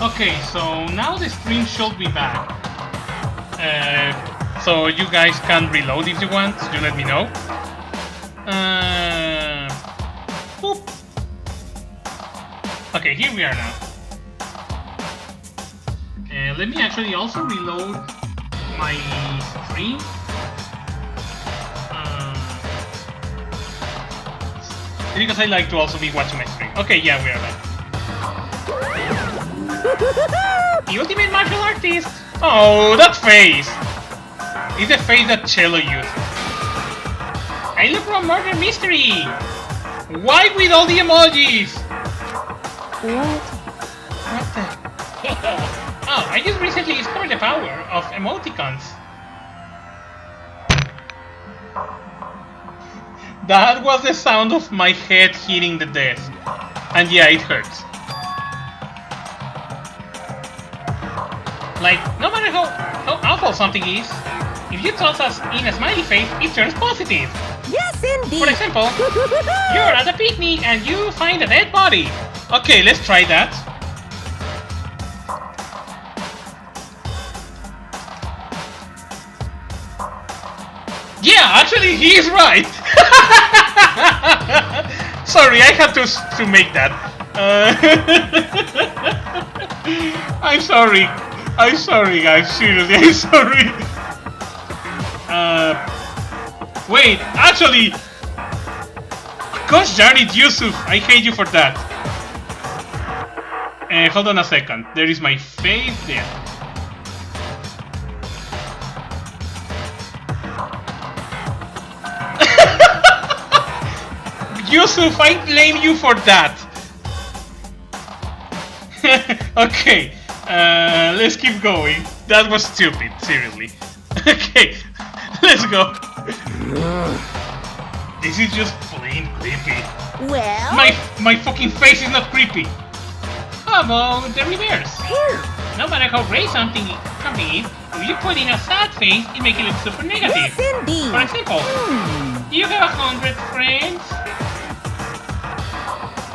Okay, so now the stream should be back. So you guys can reload if you want. You let me know. Boop. Okay, here we are now. Let me actually also reload my stream. Because I like to also be watching my stream. Okay, yeah, we are back. The ultimate martial artist! Oh, that face! It's the face that Cello used. I look for a murder mystery! Why with all the emojis? What? What the? Oh, I just recently discovered the power of emoticons. That was the sound of my head hitting the desk. And yeah, it hurts. Like, no matter how awful something is, if you toss us in a smiley face, it turns positive. Yes, indeed. For example, you're at a picnic and you find a dead body. Okay, let's try that. Yeah, actually, he is right. Sorry, I had to make that. I'm sorry. I'm sorry, guys. Seriously, I'm sorry. Wait, actually, gosh darn it, Yusuf, I hate you for that. Hold on a second. There is my face there. Yusuf, I blame you for that. Okay, let's keep going. That was stupid, seriously. Okay, let's go. This is just plain creepy. Well? My fucking face is not creepy. How about the reverse? No matter how great something is, if you put in a sad face, it makes it look super negative. Yes, indeed. For example, do you have 100 friends?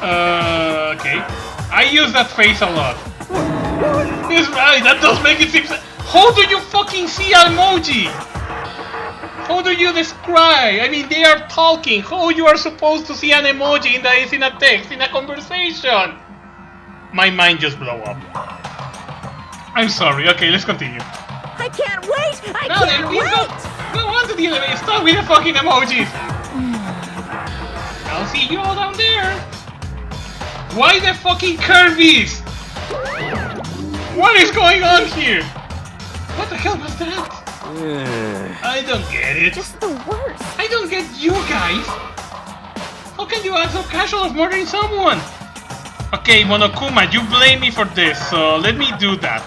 Okay. I use that face a lot. He's right, that does make it seem... How do you fucking see emoji? How do you describe? I mean, they are talking. How you are supposed to see an emoji that is in a text, in a conversation? My mind just blew up. I'm sorry. Okay, let's continue. I can't wait! I can't wait! Go on to the elevator. Stop with the fucking emojis. I'll see you all down there. Why the fucking curvies? What is going on here? What the hell was that? I don't get it. Just the worst. I don't get you guys. How can you act so casual of murdering someone? Okay, Monokuma, you blame me for this, so let me do that.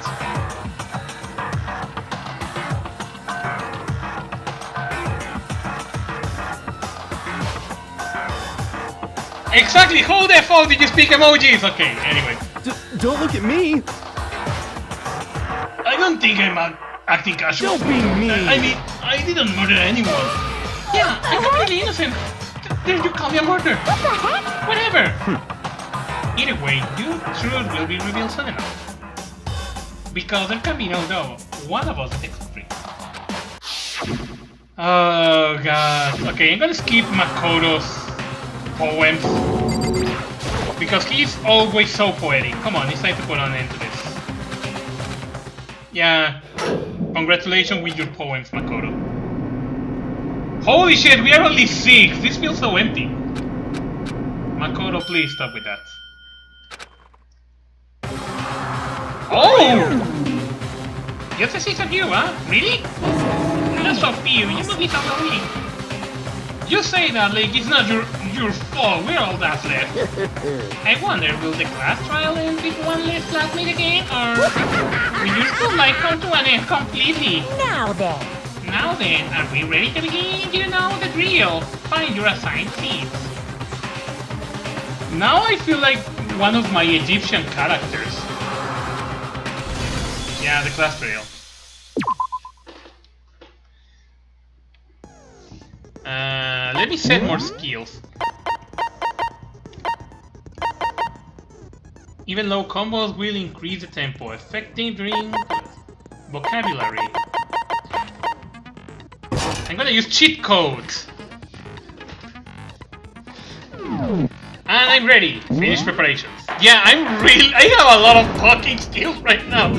Exactly, how the fuck did you speak emojis? Okay, anyway. Don't look at me! I don't think I'm acting casual. Don't be mean! I mean, I didn't murder anyone. Yeah, I'm completely innocent. Did you call me a murderer? What the heck? Whatever. Either way, your truth will be revealed soon enough. Because there can be no doubt, one of us is the culprit. Oh god. Okay, I'm gonna skip Makoto's poems. Because he's always so poetic. Come on, it's time to put an end to this. Yeah. Congratulations with your poems, Makoto. Holy shit, we are only 6. This feels so empty. Makoto, please stop with that. Oh! Just a 6 of you, huh? Really? That's so few. You must be so lonely. You say that like it's not your fault. We're all that's left. I wonder, will the class trial end with one less classmate again, or will your school life come to an end completely? Now then. Now then, are we ready to begin? You know the drill. Find your assigned seats. Now I feel like one of my Egyptian characters. Yeah, the class trail. Let me set more skills. Even low combos will increase the tempo, affecting during vocabulary. I'm gonna use cheat codes. And I'm ready. Finish preparations. Yeah, I have a lot of fucking skills right now.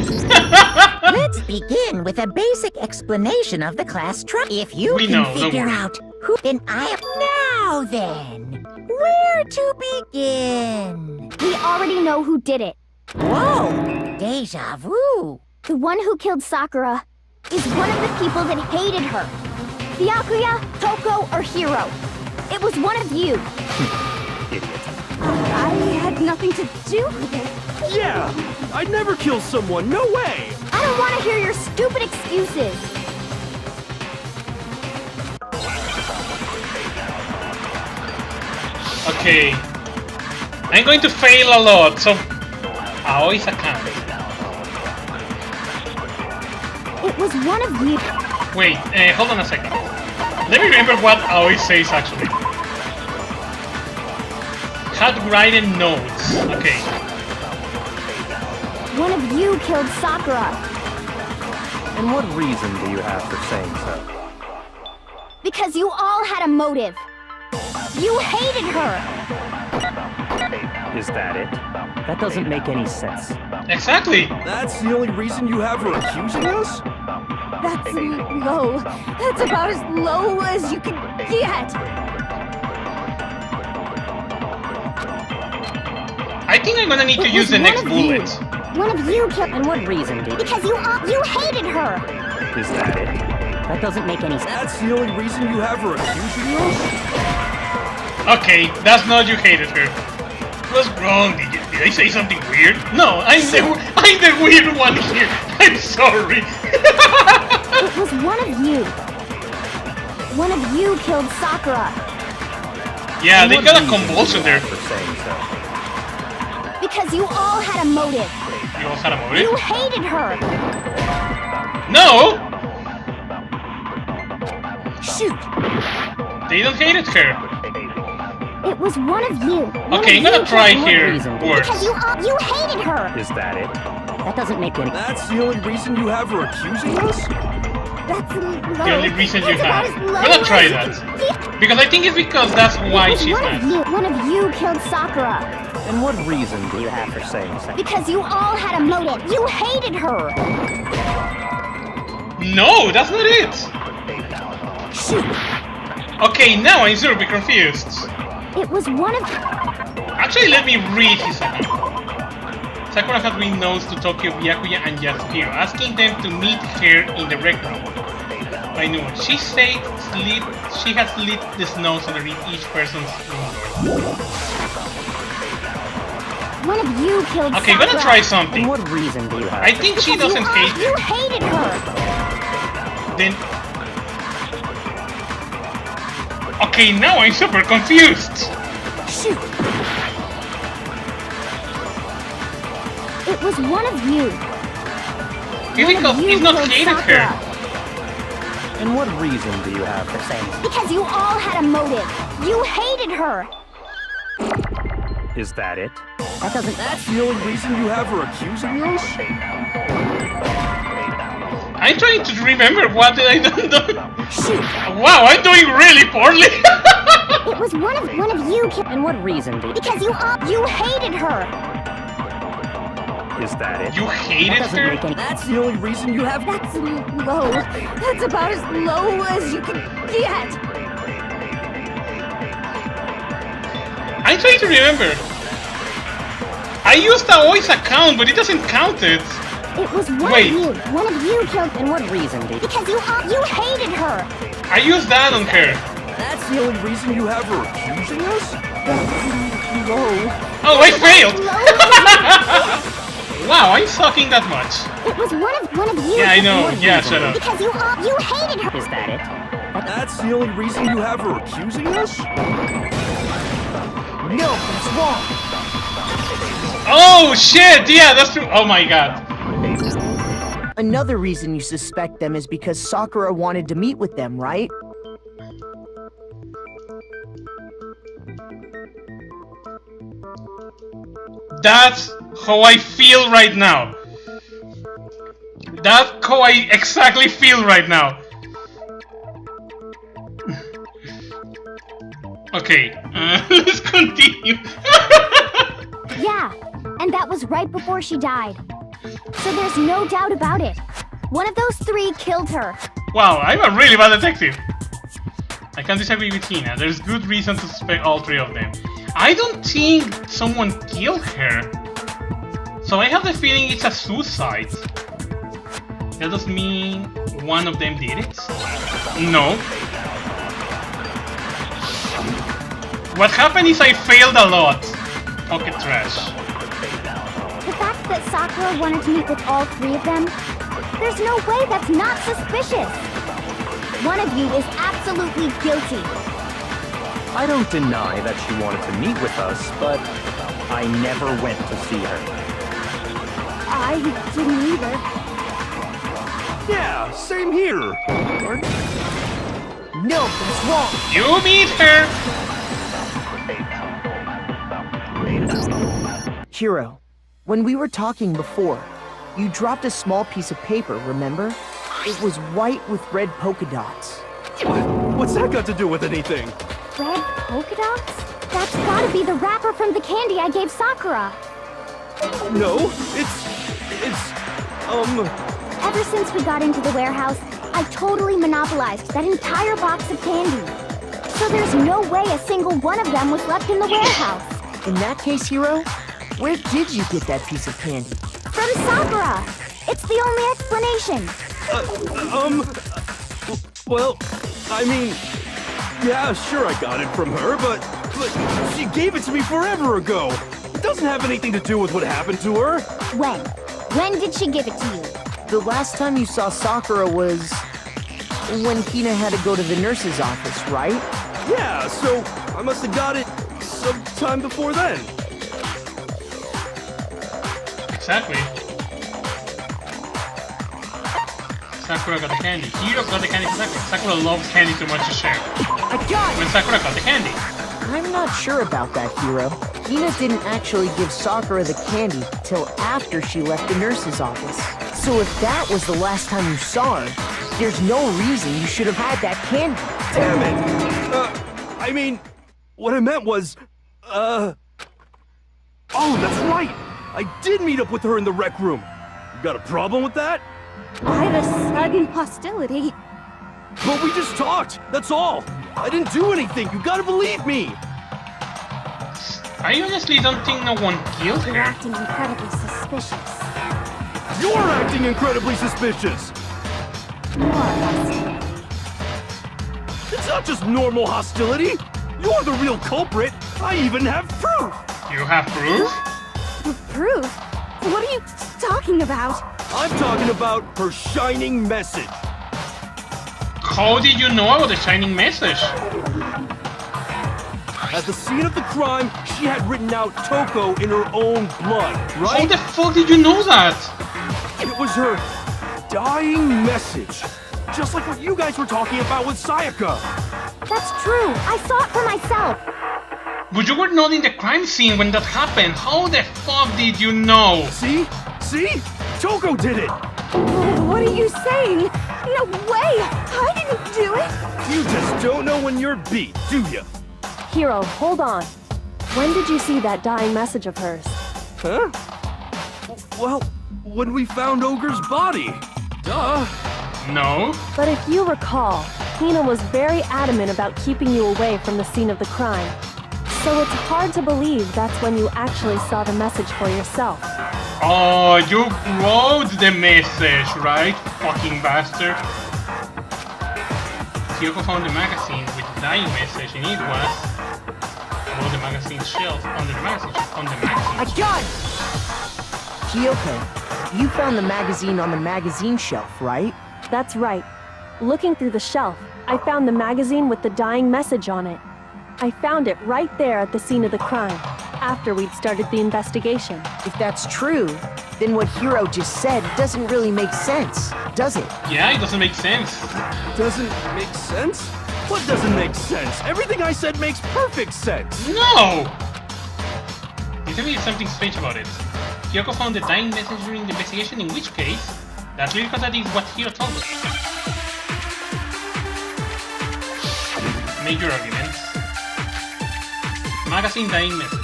Let's begin with a basic explanation of the class structure. If you can figure out who, then Now then, where to begin? We already know who did it. Whoa! Deja vu. The one who killed Sakura is one of the people that hated her. Byakuya, Toko, or Hiro. It was one of you. Idiot. I had nothing to do with it. Yeah! I'd never kill someone, no way! I don't want to hear your stupid excuses. Okay. I'm going to fail a lot, so Aoi's account. It was one of you. Wait, hold on a second. Let me remember what Aoi says actually. Handwritten notes. Okay. One of you killed Sakura. And what reason do you have for saying so? Because you all had a motive. You hated her. Is that it? That doesn't make any sense. Exactly. That's the only reason you have for accusing us? That's low. That's about as low as you can get. I think I'm gonna need to use the next bullet. One of you killed. And what reason do you... Because you hated her. Is that it? That doesn't make any sense. That's the only reason you have for accusing us? Okay, that's not you hated her. What's wrong? Did I say something weird? No, I'm the weird one here. I'm sorry. It was one of you. One of you killed Sakura. Yeah, they got a convulsion there. For saying so? Because you all had a motive. You all had a motive? You hated her. No! Shoot. They don't hate her. It was one of you. Okay, I'm gonna try here worse. Because you hated her. Is that it? That doesn't make any... That's the only reason you have for accusing us? That's low. The only reason you have. As I'm low gonna try as that. you can Because I think it's because that's why she's mad. One of you killed Sakura. And what reason do you have for saying so? Because you all had a motive. You hated her. No, that's not it. Shoot. Okay, now I'm super confused. It was one of... Actually, let me read his account. Sakura has been known to Tokyo, Byakuya, and Yasuhiro, asking them to meet her in the rec room. I knew it. She said she has lit the snows underneath each person's room door. One of you killed Okay, I'm Sakura. gonna try something. And what reason do you have? I think she doesn't hate You her. hated her. Then... Okay, now I'm super confused. Shoot. It was one of you. Because he's not hated her. And what reason do you have for saying so? Because you all had a motive. You hated her. Is that it? That doesn't... That's the only reason you have for accusing us? I'm trying to remember what did I do. Shoot. Wow, I'm doing really poorly. It was one of you. And what reason do you... Because you hated her. Is that it? You hated doesn't her? make any... That's the only reason you have... That's low. That's about as low as you can get. I'm trying to remember. I used Aoi's account, but it doesn't count it. It was one Wait. of you. One of you killed. And what reason do you... Because you hated her. I used that on her. That's the only reason you have for accusing us? Low. Oh, I failed. Low. Wow, I'm sucking that much. It was one of you. Yeah, I know. Yeah, shut up. Because you hated her. Is that it? That's the only reason you have for accusing us? No, it's wrong. Oh shit! Yeah, that's true. Oh my god. Another reason you suspect them is because Sakura wanted to meet with them, right? That's how I feel right now. That's how I exactly feel right now. Okay, let's continue. Yeah, and that was right before she died. So there's no doubt about it. One of those three killed her. Wow, I'm a really bad detective. I can't disagree with Hina. There's good reason to suspect all three of them. I don't think someone killed her. So I have the feeling it's a suicide. That doesn't mean one of them did it? No. What happened is I failed a lot. Pocket trash. The fact that Sakura wanted to meet with all three of them, there's no way that's not suspicious. One of you is absolutely guilty. I don't deny that she wanted to meet with us, but I never went to see her. I didn't either. Yeah, same here. No, that's wrong. You meet her! Hiro, when we were talking before, you dropped a small piece of paper, remember? It was white with red polka dots. What's that got to do with anything? Red polka dots? That's gotta be the wrapper from the candy I gave Sakura. No, it's Ever since we got into the warehouse, I totally monopolized that entire box of candy. So there's no way a single one of them was left in the warehouse. In that case, Hiro, where did you get that piece of candy? From Sakura! It's the only explanation. well, I mean, yeah, sure I got it from her, but she gave it to me forever ago. It doesn't have anything to do with what happened to her. When? When did she give it to you? The last time you saw Sakura was when Hina had to go to the nurse's office, right? Yeah, so I must have got it sometime before then. Exactly. Sakura got the candy. Hiro got the candy for Sakura. Sakura loves candy too much to share. I got it! When Sakura got the candy. I'm not sure about that, Hiro. Hina didn't actually give Sakura the candy till after she left the nurse's office. So if that was the last time you saw her, there's no reason you should have had that candy. Damn it! I mean, what I meant was, oh, that's right! I did meet up with her in the rec room. You got a problem with that? Why the sudden hostility? But we just talked, that's all. I didn't do anything, you gotta believe me. I honestly don't think no one killed You're her. acting incredibly suspicious. You're acting incredibly suspicious. More hostile. It's not just normal hostility. You're the real culprit. I even have proof. You have proof? Proof? What are you talking about? I'm talking about her shining message. How did you know about the shining message? At the scene of the crime, she had written out Toko in her own blood, right? How the fuck did you know that? It was her dying message. Just like what you guys were talking about with Sayaka. That's true. I saw it for myself. But you were not in the crime scene when that happened. How the fuck did you know? See? See? Toko did it! What are you saying? No way! I didn't do it! You just don't know when you're beat, do you? Hiro, hold on. When did you see that dying message of hers? Huh? Well, when we found Ogre's body. Duh. No. But if you recall, Hina was very adamant about keeping you away from the scene of the crime. So it's hard to believe that's when you actually saw the message for yourself. Oh, you wrote the message, right? Fucking bastard. Kyoko found the magazine with the dying message and it was below the magazine shelf under the magazine I got it! Kyoko, you found the magazine on the magazine shelf, right? That's right. Looking through the shelf, I found the magazine with the dying message on it. I found it right there at the scene of the crime, after we'd started the investigation. If that's true, then what Hiro just said doesn't really make sense, does it? Yeah, it doesn't make sense. Doesn't make sense? What doesn't make sense? Everything I said makes perfect sense. No! You tell me something strange about it. Kyoko found the dying message during the investigation, in which case, that really contradicts what Hiro told us. Major arguments. Magazine dying message.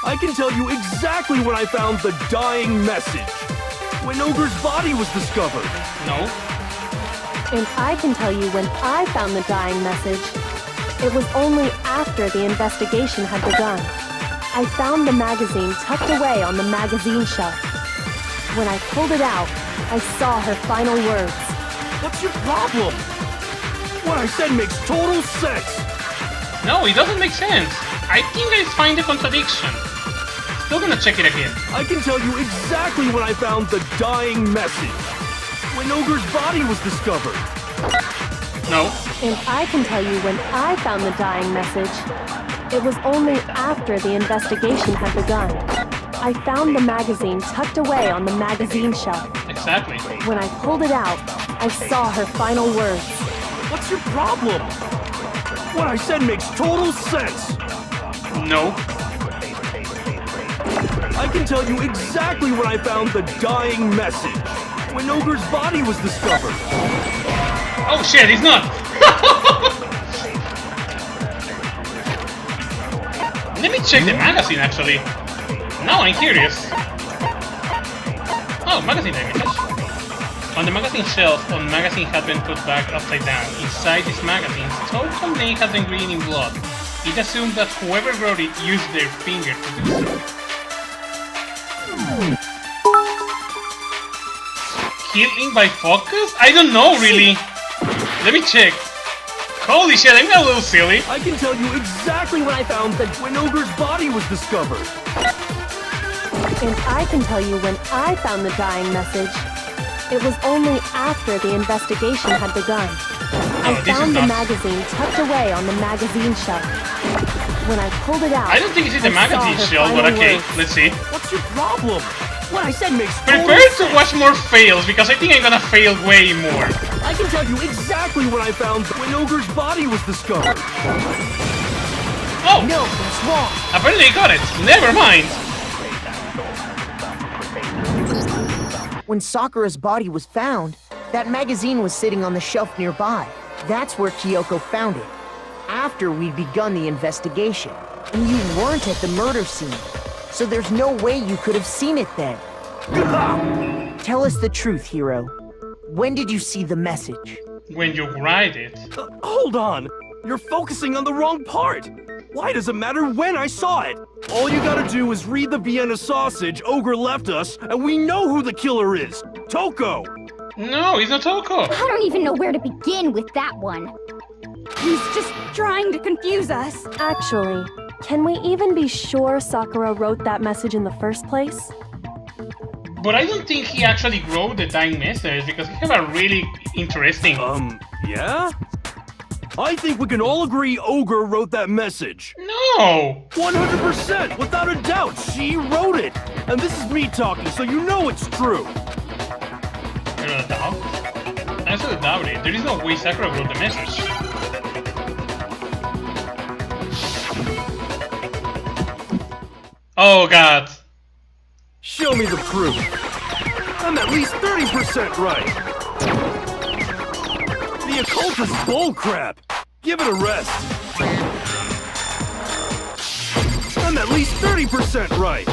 I can tell you exactly when I found the dying message. When Ogre's body was discovered. No. And I can tell you when I found the dying message. It was only after the investigation had begun. I found the magazine tucked away on the magazine shelf. When I pulled it out, I saw her final words. What's your problem? What I said makes total sense. No, it doesn't make sense. I think I find a contradiction. Still gonna check it again. I can tell you exactly when I found the dying message. When Ogre's body was discovered. No. And I can tell you when I found the dying message. It was only after the investigation had begun. I found the magazine tucked away on the magazine shelf. Exactly. When I pulled it out, I saw her final words. What's your problem? What I said makes total sense. No. I can tell you exactly when I found the dying message. When Ogre's body was discovered. Oh shit, he's not! Let me check the magazine actually. Now I'm curious. Oh, magazine image. On the magazine shelf, a magazine had been put back upside down. Inside this magazine, total name had been green in blood. It assumed that whoever wrote it used their finger to do so. Killing by focus? I don't know really. Let me check. Holy shit, I'm a little silly. I can tell you exactly when I found that when Ogre's body was discovered. And I can tell you when I found the dying message. It was only after the investigation had begun. I found the magazine tucked away on the magazine shelf. When I pulled it out, I don't think it's in the magazine shelf, but okay, let's see. What's your problem? What I said makes total Prepare to sense. watch more fails, because I think I'm gonna fail way more. I can tell you exactly when I found when Ogre's body was discovered. Oh! No, that's wrong. Apparently I got it. Never mind. When Sakura's body was found, that magazine was sitting on the shelf nearby. That's where Kyoko found it. After we'd begun the investigation. And you weren't at the murder scene. So there's no way you could have seen it then. Tell us the truth, Hiro. When did you see the message? When you write it. Hold on. You're focusing on the wrong part. Why does it matter when I saw it? All you gotta do is read the Vienna sausage Ogre left us, and we know who the killer is. Toko! No, it's not Toko. I don't even know where to begin with that one. He's just trying to confuse us. Actually, can we even be sure Sakura wrote that message in the first place? But I don't think he actually wrote the dying message, because he have a really interesting... Yeah? I think we can all agree Ogre wrote that message. No! 100%! Without a doubt, she wrote it! And this is me talking, so you know it's true. You're gonna doubt? I still doubt it. There is no way Sakura wrote the message. Oh god. Show me the proof. I'm at least 30% right. The occult is bullcrap. Give it a rest. I'm at least 30% right.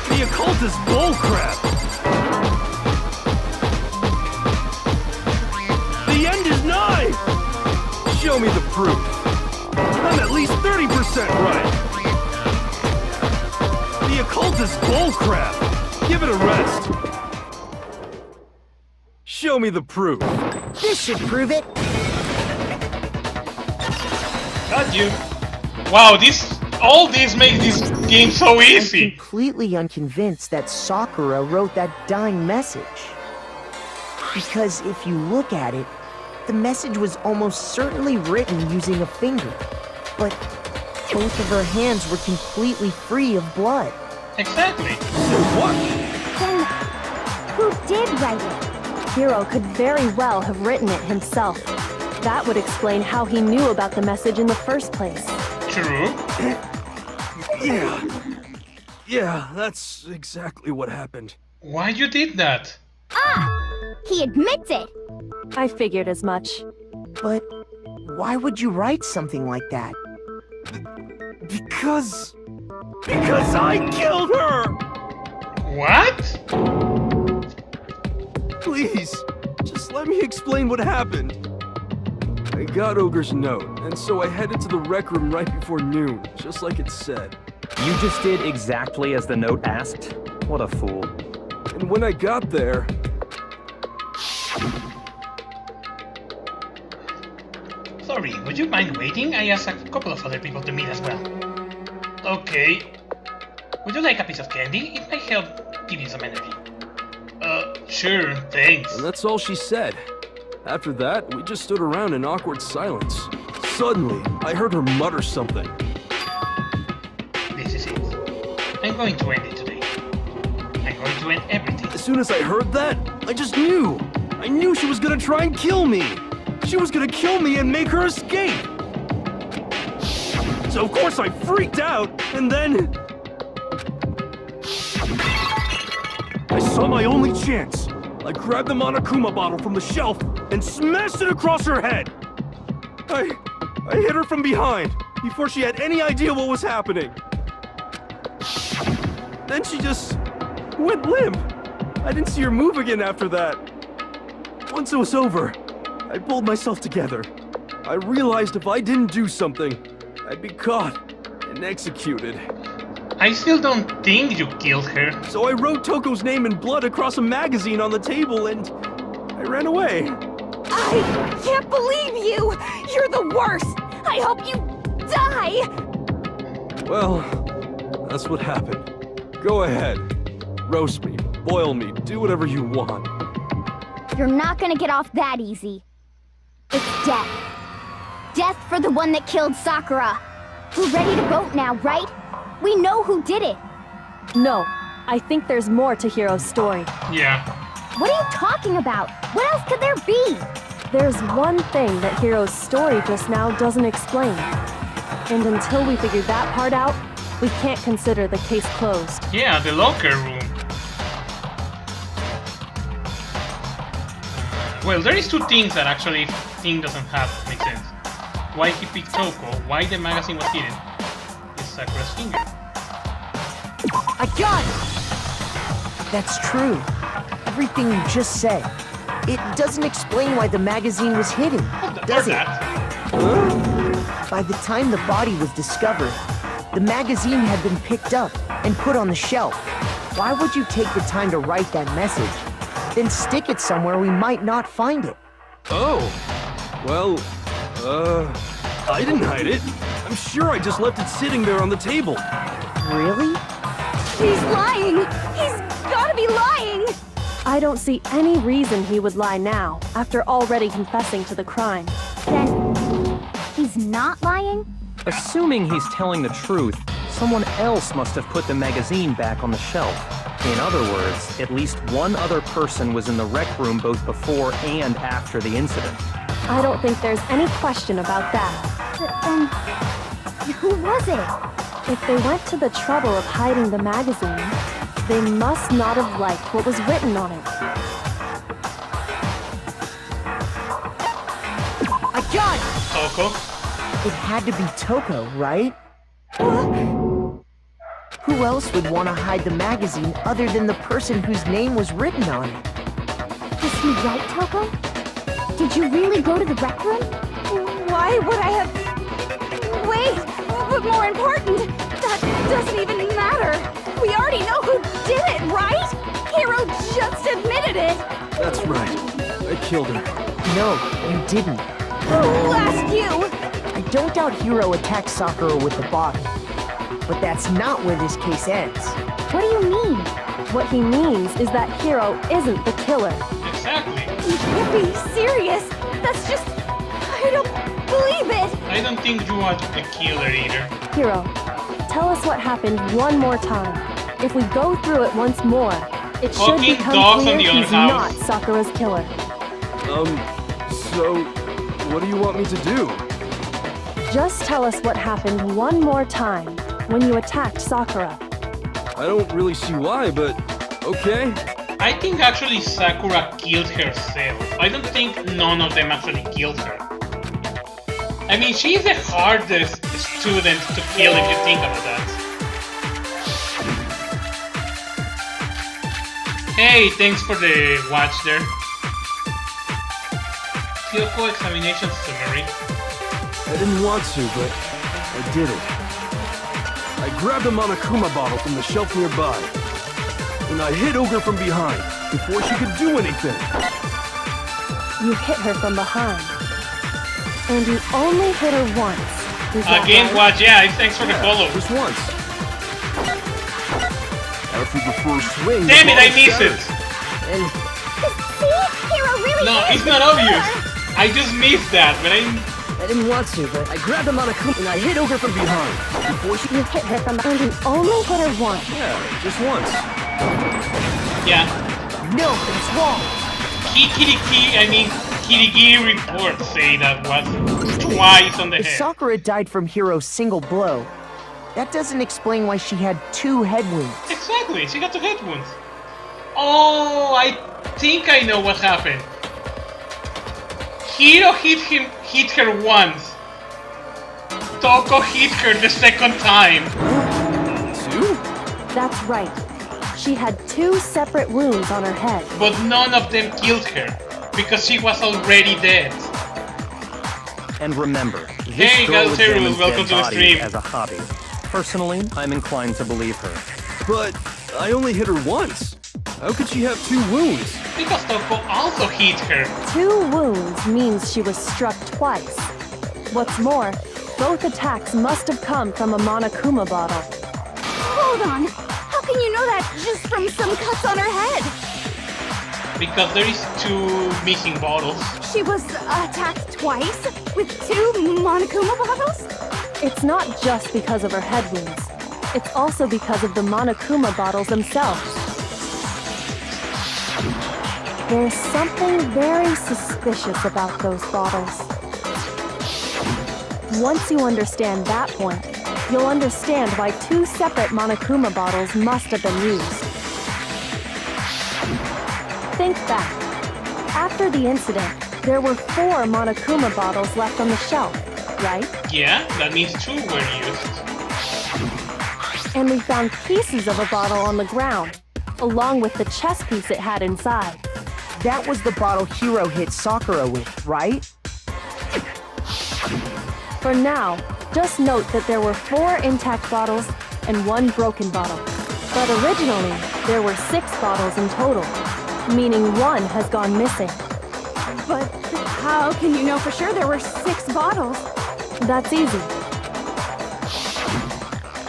The occult is bullcrap. The end is nigh. Show me the proof. I'm at least 30% right. The occult is bullcrap. Give it a rest. Show me the proof. This should prove it. Got you. Wow, all this makes this game so I'm easy. completely unconvinced that Sakura wrote that dying message. Because if you look at it, the message was almost certainly written using a finger. But both of her hands were completely free of blood. Exactly. What? Then, who did write it? Hiro could very well have written it himself. That would explain how he knew about the message in the first place. True. Yeah, that's exactly what happened. Why you did that? Ah! He admits it! I figured as much. But why would you write something like that? Because I killed her! What? Please, just let me explain what happened. I got Ogre's note, and so I headed to the rec room right before noon, just like it said. You just did exactly as the note asked? What a fool. And when I got there... Sorry, would you mind waiting? I asked a couple of other people to meet as well. Okay. Would you like a piece of candy? It might help give you some energy. Sure, thanks. And that's all she said. After that, we just stood around in awkward silence. Suddenly, I heard her mutter something. This is it. I'm going to end it today. I'm going to end everything. As soon as I heard that, I just knew. I knew she was gonna try and kill me. She was gonna kill me and make her escape. So of course I freaked out, and then... I saw my only chance. I grabbed the Monokuma bottle from the shelf and smashed it across her head. I hit her from behind before she had any idea what was happening. Then she just went limp. I didn't see her move again after that. Once it was over, I pulled myself together. I realized if I didn't do something, I'd be caught and executed. I still don't think you killed her. So I wrote Toko's name in blood across a magazine on the table and I ran away. I can't believe you! You're the worst! I hope you die! Well, that's what happened. Go ahead. Roast me, boil me, do whatever you want. You're not gonna get off that easy. It's death. Death for the one that killed Sakura. We're ready to vote now, right? We know who did it. No, I think there's more to Hiro's story. Yeah. What are you talking about? What else could there be? There's one thing that Hiro's story just now doesn't explain. And until we figure that part out, we can't consider the case closed. Yeah, the locker room. Well, there is two things that actually thing doesn't have make sense. Why he picked Toko, why the magazine was hidden, is Sakura's finger. I got it! That's true. Everything you just said. It doesn't explain why the magazine was hidden, does it? By the time the body was discovered, the magazine had been picked up and put on the shelf. Why would you take the time to write that message, then stick it somewhere we might not find it? Oh, well, I didn't hide it. I'm sure I just left it sitting there on the table. Really? He's lying! He's gotta be lying! I don't see any reason he would lie now, after already confessing to the crime. Then, he's not lying? Assuming he's telling the truth, someone else must have put the magazine back on the shelf. In other words, at least one other person was in the rec room both before and after the incident. I don't think there's any question about that. Then, who was it? If they went to the trouble of hiding the magazine, they must not have liked what was written on it. I got it! Toko? It had to be Toko, right? Who else would want to hide the magazine other than the person whose name was written on it? Was he right, Toko? Did you really go to the rec room? Why would I have... Wait, but more important, that doesn't even matter. We already know who did it, right? Hiro just admitted it. That's right. I killed her. No, you didn't. Who asked you? I don't doubt Hiro attacked Sakura with the bottle. But that's not where this case ends. What do you mean? What he means is that Hiro isn't the killer. Exactly. You can't be serious. That's just... I don't believe it. I don't think you are the killer either. Hiro, tell us what happened one more time. If we go through it once more, it should Fucking become dogs clear on the other he's house. not Sakura's killer. So, what do you want me to do? Just tell us what happened one more time, when you attacked Sakura. I don't really see why, but okay. I think actually Sakura killed herself. I don't think none of them actually killed her. I mean, she's the hardest student to kill if you think about that. Hey, thanks for the watch there. Kyoko examination summary. I didn't want to, but I did it. I grabbed a Monokuma bottle from the shelf nearby, and I hit Ogre from behind before she could do anything. You hit her from behind. And you only hit her once. Again, watch, yeah, thanks for the follow. Just once. After the first swing, damn it, I missed it! See? Hero really No, is it's not obvious. I just missed that, but I didn't want to, but I grabbed the Monokuma and I hit Ogre from behind. Before she... You hit her from behind and you only hit her once. Yeah, just once. yeah. No, it's wrong. Kirigi reports say that was twice on the If head. Sakura died from Hiro's single blow, that doesn't explain why she had 2 head wounds. Exactly, she got 2 head wounds. Oh, I think I know what happened. Hiro hit her once. Toko hit her the second time. 2? That's right. She had 2 separate wounds on her head. But none of them killed her, because she was already dead. And remember, this Hey, girl Galterus, examines welcome dead to the bodies stream. as a hobby. Personally, I'm inclined to believe her. But I only hit her once. How could she have 2 wounds? Because Toko also hit her. 2 wounds means she was struck twice. What's more, both attacks must have come from a Monokuma bottle. Hold on. How can you know that just from some cuts on her head? Because there is 2 missing bottles. She was attacked twice with 2 Monokuma bottles? It's not just because of her head wounds. It's also because of the Monokuma bottles themselves. There's something very suspicious about those bottles. Once you understand that point, you'll understand why 2 separate Monokuma bottles must have been used. Think back. After the incident, there were 4 Monokuma bottles left on the shelf, right? Yeah, that means 2 were used. And we found pieces of a bottle on the ground, along with the chess piece it had inside. That was the bottle Hiro hit Sakura with, right? For now, just note that there were 4 intact bottles and 1 broken bottle. But originally, there were 6 bottles in total, meaning 1 has gone missing. But how can you know for sure there were 6 bottles? That's easy.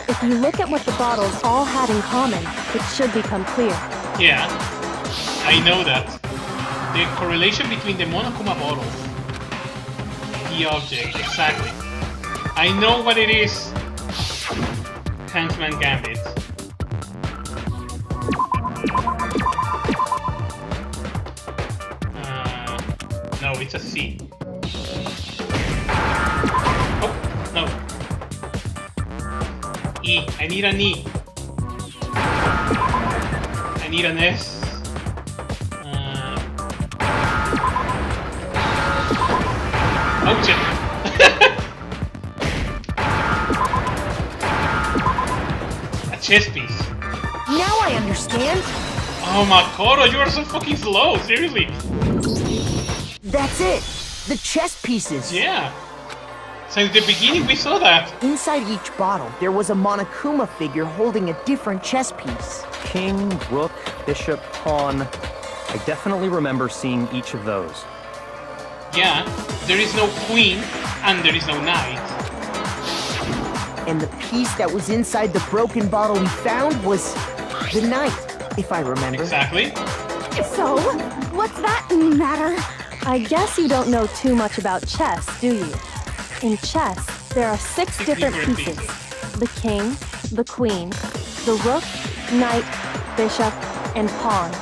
If you look at what the bottles all had in common, it should become clear. Yeah, I know that. The correlation between the Monokuma bottles, the object, exactly. I know what it is. Huntsman Gambit. No, it's a C. Oh, no. E. I need an E. I need an S. Oh shit. A chess piece. Now I understand. Oh Makoto, you are so fucking slow, seriously. That's it. The chess pieces. Yeah. Since the beginning we saw that. Inside each bottle, there was a Monokuma figure holding a different chess piece. King, rook, bishop, pawn. I definitely remember seeing each of those. Yeah, there is no queen and there is no knight. And the piece that was inside the broken bottle we found was the knight, if I remember. Exactly. So, what's that matter? I guess you don't know too much about chess, do you? In chess, there are 6 different pieces. The king, the queen, the rook, knight, bishop, and pawn.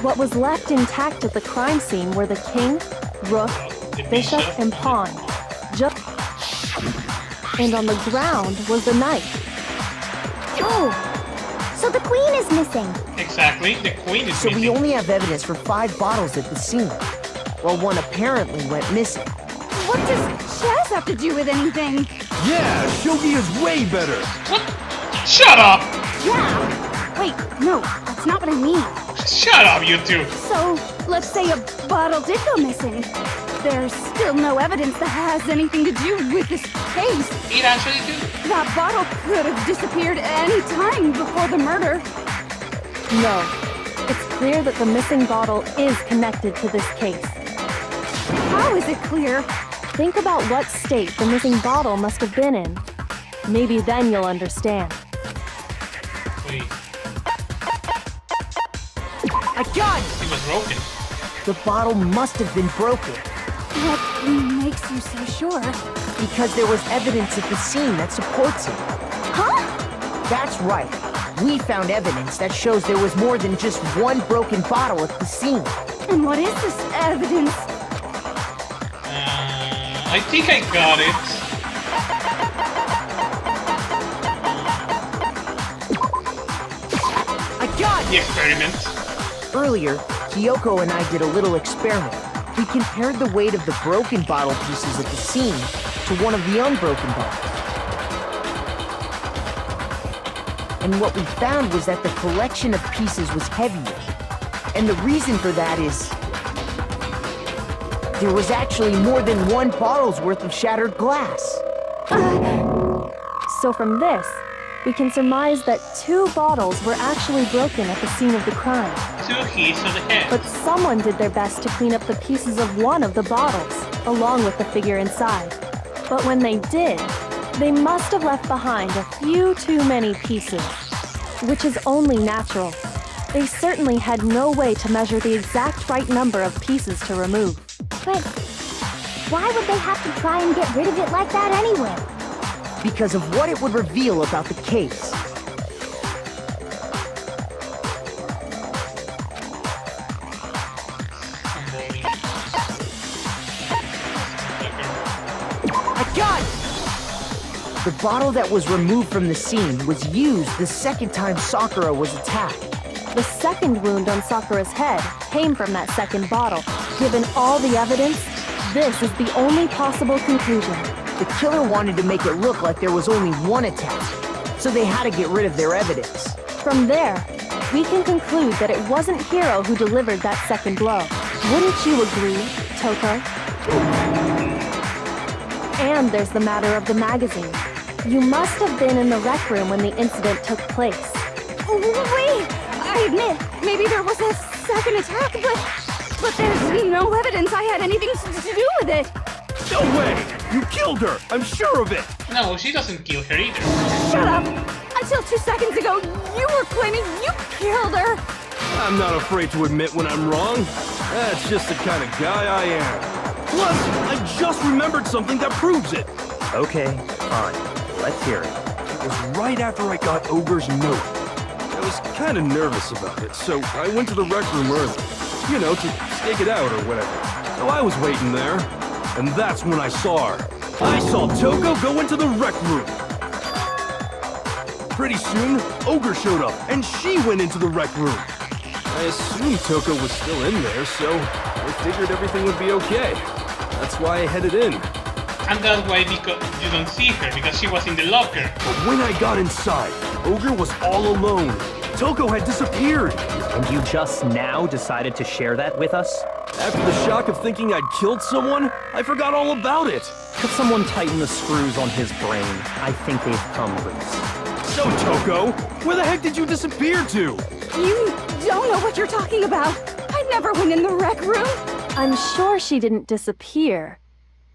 What was left intact at the crime scene were the king, rook, bishop, and pawn. And on the ground was the knife. Oh, so the queen is missing. Exactly, the queen is So missing. we only have evidence for 5 bottles at the scene. Well, one apparently went missing. What does chess have to do with anything? Yeah, shogi is way better. What? Shut up! Yeah. Wait, no, that's not what I mean. Shut up, you two! So, let's say a bottle did go missing. There's still no evidence that has anything to do with this case. It actually did. That bottle could have disappeared any time before the murder. No. It's clear that the missing bottle is connected to this case. How is it clear? Think about what state the missing bottle must have been in. Maybe then you'll understand. Wait, I got it! it was broken. The bottle must have been broken. What makes you so sure? Because there was evidence at the scene that supports it. Huh? That's right. We found evidence that shows there was more than just one broken bottle at the scene. And what is this evidence? I think I got it. I got The it! experiment. Earlier, Kyoko and I did a little experiment. We compared the weight of the broken bottle pieces at the scene to one of the unbroken bottles. And what we found was that the collection of pieces was heavier. And the reason for that is there was actually more than one bottle's worth of shattered glass. So from this, we can surmise that 2 bottles were actually broken at the scene of the crime. 2 hits of the head. But someone did their best to clean up the pieces of one of the bottles, along with the figure inside. But when they did, they must have left behind a few too many pieces, which is only natural. They certainly had no way to measure the exact right number of pieces to remove. But why would they have to try and get rid of it like that anyway? Because of what it would reveal about the case. I got it! The bottle that was removed from the scene was used the second time Sakura was attacked. The second wound on Sakura's head came from that second bottle. Given all the evidence, this is the only possible conclusion. The killer wanted to make it look like there was only one attack, so they had to get rid of their evidence. From there, we can conclude that it wasn't Hiro who delivered that second blow. Wouldn't you agree, Toko? And there's the matter of the magazine. You must have been in the rec room when the incident took place. Wait! I admit, maybe there was a second attack, but there's no evidence I had anything to do with it. No way! You killed her! I'm sure of it! No, she doesn't kill her either. Shut up! Until 2 seconds ago, you were claiming you killed her! I'm not afraid to admit when I'm wrong. That's just the kind of guy I am. Plus, I just remembered something that proves it. Okay, fine. Let's hear it. It was right after I got Ogre's note. I was kind of nervous about it, so I went to the rec room early. You know, to stake it out or whatever. So I was waiting there, and that's when I saw her. I saw Toko go into the rec room. Pretty soon, Ogre showed up, and she went into the rec room. I assumed Toko was still in there, so I figured everything would be okay. That's why I headed in. And that's why because you don't see her, because she was in the locker. But when I got inside, Ogre was all alone. Toko had disappeared. And you just now decided to share that with us? After the shock of thinking I'd killed someone, I forgot all about it. Could someone tighten the screws on his brain? I think they've come loose. So, Toko, where the heck did you disappear to? You don't know what you're talking about. I never went in the rec room. I'm sure she didn't disappear,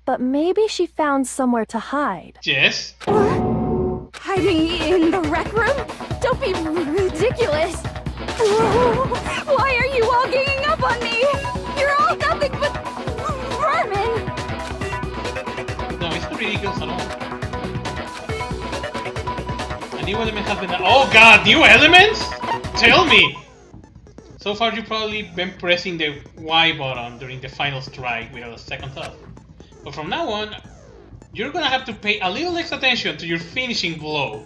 but maybe she found somewhere to hide. Yes. Hiding in the rec room? Don't be ridiculous. Why are you all ganging up on me? You're all nothing but vermin. No, it's not ridiculous at all. A new element has been... Oh god, new elements? Tell me! So far you've probably been pressing the Y button during the final strike without a second thought. But from now on, you're gonna have to pay a little extra attention to your finishing blow.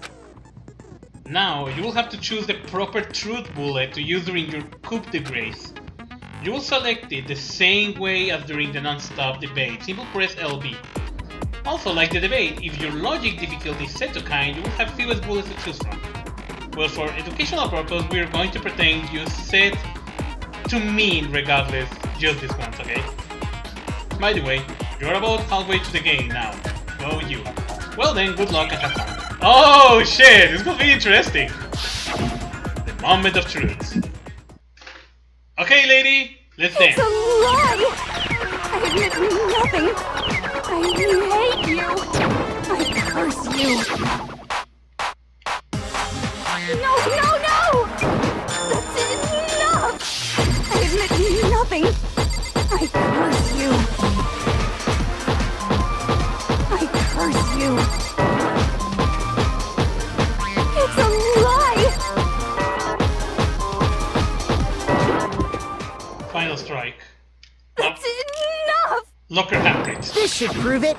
Now, you will have to choose the proper truth bullet to use during your coup de grace. You will select it the same way as during the non-stop debate. Simple press LB. Also, like the debate, if your logic difficulty is set to kind, you will have fewest bullets to choose from. Well, for educational purpose, we are going to pretend you set to mean regardless, just this once, okay? By the way, you're about halfway to the game now. Go you. Well then, good luck and have fun. Oh shit, this will be interesting. The moment of truth. Okay, lady, let's dance. It's a lie! I admit nothing. I hate you. I curse you. No, no, no! That's enough! I admit nothing. I curse you. I curse you. It's a lie! Final strike. That's enough! Locker handprints. This should prove it.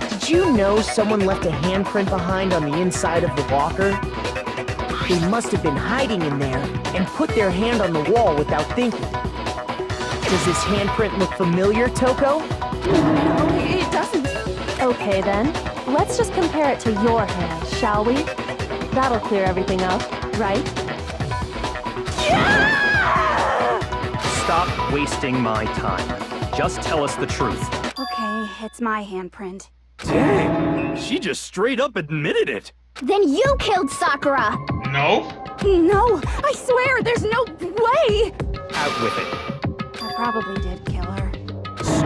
Did you know someone left a handprint behind on the inside of the locker? They must have been hiding in there and put their hand on the wall without thinking. Does this handprint look familiar, Toko? No, it doesn't. Okay then, let's just compare it to your hand, shall we? That'll clear everything up, right? Stop wasting my time. Just tell us the truth. Okay, it's my handprint. Dang, she just straight up admitted it. Then you killed Sakura! No? No, I swear, there's no way! Out with it. I probably did kill her.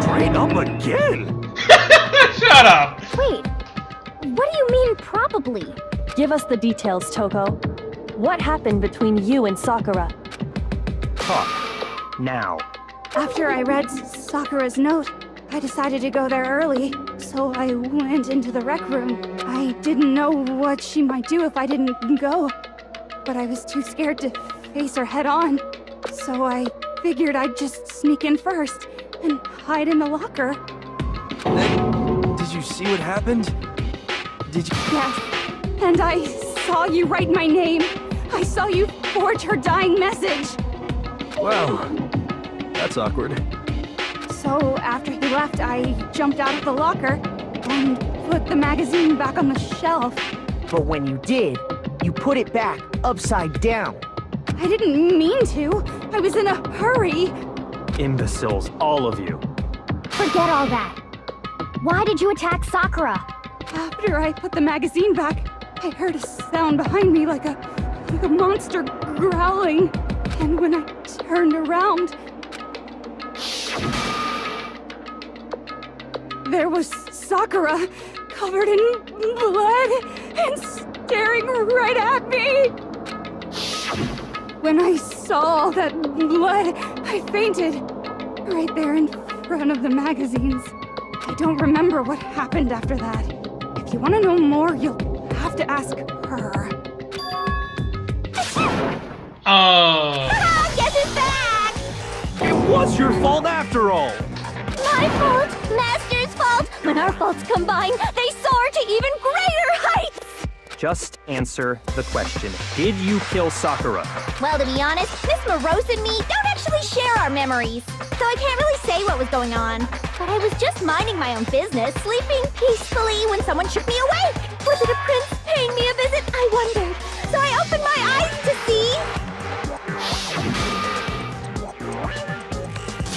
Straight up again? Shut up! Wait, what do you mean probably? Give us the details, Toko. What happened between you and Sakura? Talk. Now. After I read Sakura's note, I decided to go there early, so I went into the rec room. I didn't know what she might do if I didn't go, but I was too scared to face her head on, so I figured I'd just sneak in first and hide in the locker. Did you see what happened? Did you? Yes, and I saw you write my name. I saw you forge her dying message. Wow, that's awkward. So after he left, I jumped out of the locker and put the magazine back on the shelf. But when you did, you put it back upside down. I didn't mean to. I was in a hurry. Imbeciles, all of you. Forget all that. Why did you attack Sakura? After I put the magazine back, I heard a sound behind me like a monster growling. And when I turned around, there was Sakura, covered in blood and staring right at me. When I saw all that blood, I fainted right there in front of the magazines. I don't remember what happened after that. If you want to know more, you'll have to ask her. Guess who's back? It was your fault after all. My fault, Master's fault. When our faults combine, they soar to even greater heights. Just answer the question. Did you kill Sakura? Well, to be honest, Miss Morose and me don't actually share our memories, so I can't really say what was going on. But I was just minding my own business, sleeping peacefully when someone shook me awake. Was it a prince paying me a visit? I wondered. So I opened my eyes to see...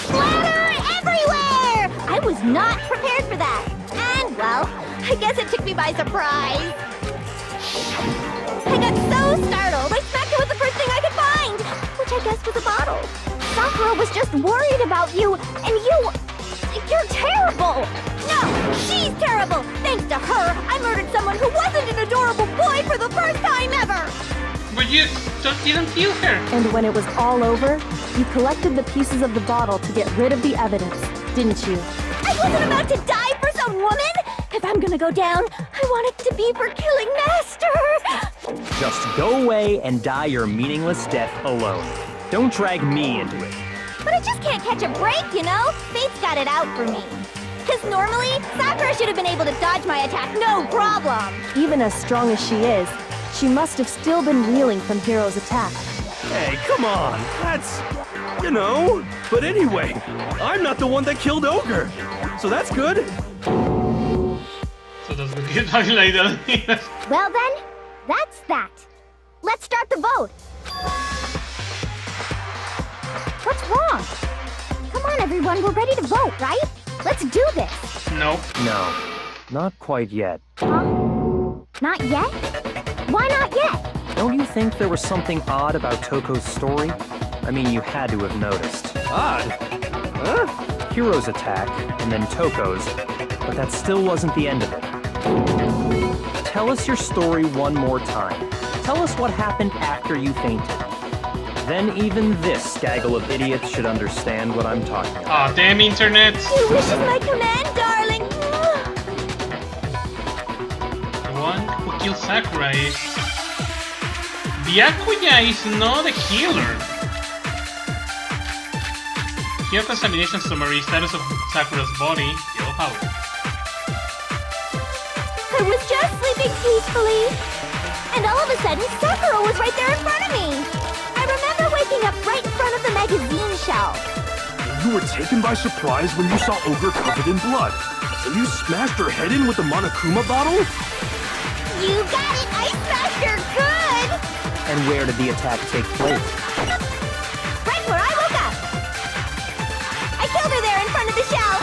splatter everywhere! I was not prepared for that. And, well, I guess it took me by surprise. I got so startled, I smacked it with the first thing I could find, which I guess was a bottle. Sakura was just worried about you, and you're terrible! No, she's terrible! Thanks to her, I murdered someone who wasn't an adorable boy for the first time ever! But you didn't kill her. And when it was all over, you collected the pieces of the bottle to get rid of the evidence, didn't you? I wasn't about to die for some woman! If I'm gonna go down, I want it to be for killing Master! Just go away and die your meaningless death alone. Don't drag me into it. But I just can't catch a break, you know? Fate's got it out for me. Because normally, Sakura should have been able to dodge my attack, no problem. Even as strong as she is, she must have still been reeling from Hiro's attack. Hey, come on. That's... you know. But anyway, I'm not the one that killed Ogre. So that's good. So that's good. Like that. Well then, that's that. Let's start the vote. What's wrong? Come on, everyone, we're ready to vote, right? Let's do this. No. No, not quite yet. Huh? Not yet? Why not yet? Don't you think there was something odd about Toko's story? I mean, you had to have noticed. Odd? Huh? Hiro's attack, and then Toko's, but that still wasn't the end of it. Tell us your story one more time. Tell us what happened after you fainted. Then even this gaggle of idiots should understand what I'm talking about. Aw, damn internet! Your wish is my command, darling! The one who killed Sakura is... Byakuya is not a healer. Here contamination summary, status of Sakura's body, yellow power. I was just sleeping peacefully. And all of a sudden, Sakura was right there in front of me. I remember waking up right in front of the magazine shelf. You were taken by surprise when you saw Ogre covered in blood. So you smashed her head in with the Monokuma bottle? You got it! I smashed her good! And where did the attack take place? Right where I woke up! I killed her there in front of the shelf!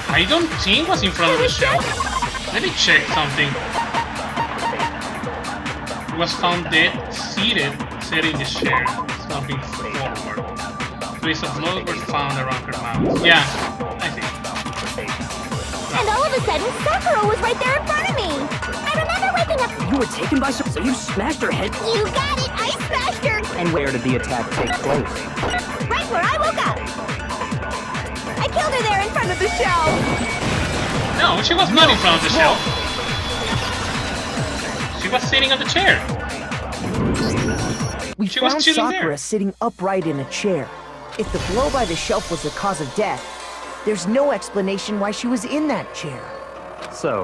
I don't think it was in front of the shelf. Let me check something. It was found dead, seated in the chair, slumping forward. Traces of blood were found around her mouth. Yeah, I think. And all of a sudden, Sakura was right there in front of me! I remember waking up... You were taken by surprise, so you smashed her head? You got it! I smashed her! And where did the attack take place? Right where I woke up! I killed her there in front of the shelf! No, she was not in front of the shelf. She was sitting on the chair. We She was found chilling Sakura there. sitting upright in a chair. If the blow by the shelf was the cause of death, there's no explanation why she was in that chair. So,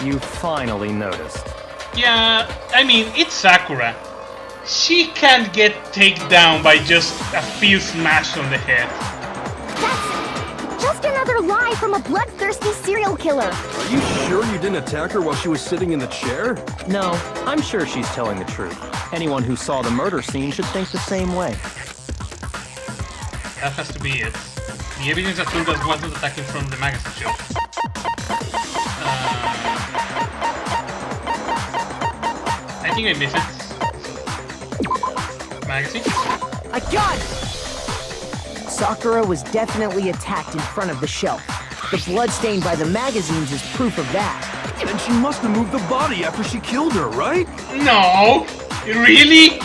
you finally noticed. Yeah, I mean, it's Sakura. She can't get taken down by just a few smashes on the head. That's just another lie from a bloodthirsty serial killer. Are you sure you didn't attack her while she was sitting in the chair? No, I'm sure she's telling the truth. Anyone who saw the murder scene should think the same way. That has to be it. The evidence assumes that wasn't attacking from the magazine shelf. I think I missed it. Magazine? I got it! Sakura was definitely attacked in front of the shelf. The blood stain by the magazines is proof of that. Then she must have moved the body after she killed her, right? No! Really?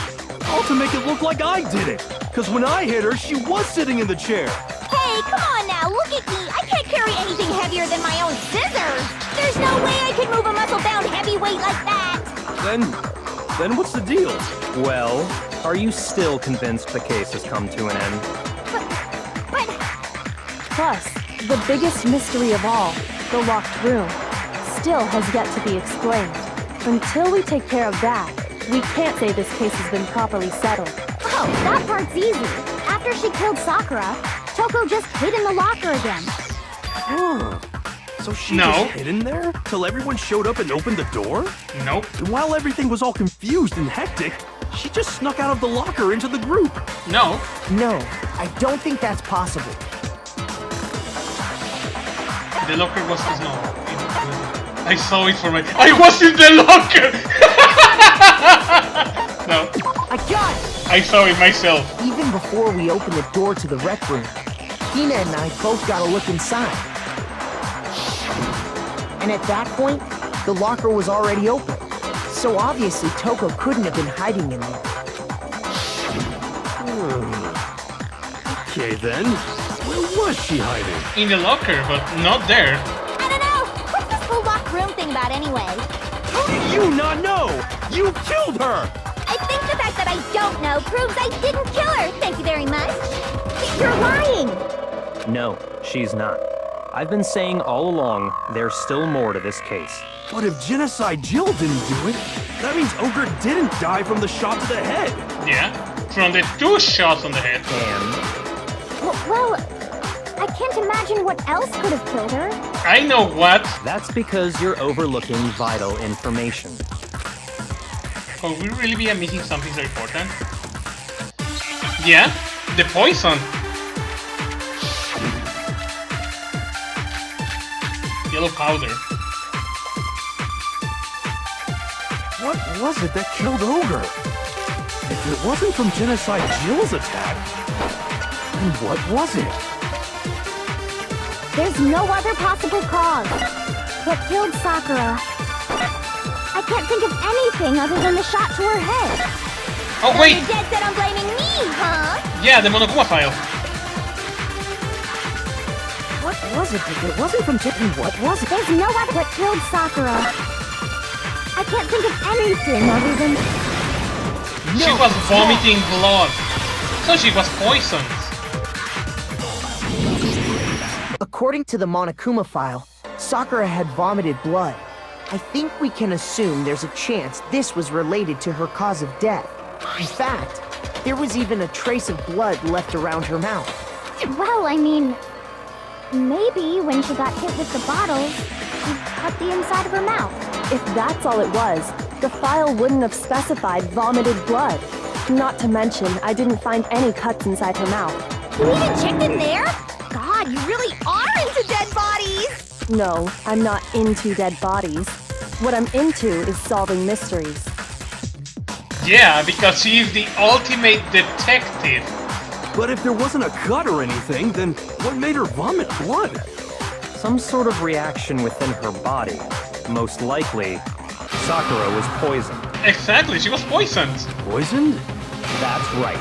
All to make it look like I did it. Because when I hit her, she was sitting in the chair. Hey, come on now, look at me! I can't carry anything heavier than my own scissors! There's no way I could move a muscle-bound heavyweight like that! Then what's the deal? Well, are you still convinced the case has come to an end? But... Plus, the biggest mystery of all, the locked room, still has yet to be explained. Until we take care of that, we can't say this case has been properly settled. Oh, that part's easy. After she killed Sakura, Toko just hid in the locker again. So she No. just hid in there? Till everyone showed up and opened the door? Nope. And while everything was all confused and hectic, she just snuck out of the locker into the group. No. No, I don't think that's possible. The locker was no. I saw it for my... I was in the locker! No. I got it! I saw it myself. Even before we opened the door to the rec room, Hina and I both got a look inside. And at that point, the locker was already open. So obviously Toko couldn't have been hiding in there. Okay then, where was she hiding? In the locker, but not there. I don't know! What's this whole locked room thing about anyway? How do you not know? You killed her! I think the fact that I don't know proves I didn't kill her. Thank you very much. You're lying. No, she's not. I've been saying all along, there's still more to this case. But if Genocide Jill didn't do it, that means Ogre didn't die from the shot to the head. Yeah, from the 2 shots on the head. And Well, I can't imagine what else could have killed her. I know what. that's because you're overlooking vital information. Could we really be missing something so important? Yeah, the poison. Yellow powder. What was it that killed Ogre? If it wasn't from Genocide Jill's attack, then what was it? There's no other possible cause. What killed Sakura? I can't think of anything other than the shot to her head. Oh So wait, you're dead set on blaming me, huh? yeah, the Monokuma file. What was it? If it wasn't from Tiffany, what was it? There's no other. What killed Sakura? I can't think of anything other than. She was vomiting blood, so she was poisoned. According to the Monokuma file, Sakura had vomited blood. I think we can assume there's a chance this was related to her cause of death. In fact, there was even a trace of blood left around her mouth. Well, I mean, maybe when she got hit with the bottles, she cut the inside of her mouth. If that's all it was, the file wouldn't have specified vomited blood. Not to mention, I didn't find any cuts inside her mouth. You even checked in there? God, you really are into dead bodies! No, I'm not into dead bodies. What I'm into is solving mysteries. Yeah, because she is the ultimate detective. But if there wasn't a cut or anything, then what made her vomit blood? Some sort of reaction within her body. Most likely, Sakura was poisoned. Exactly, she was poisoned. Poisoned? That's right.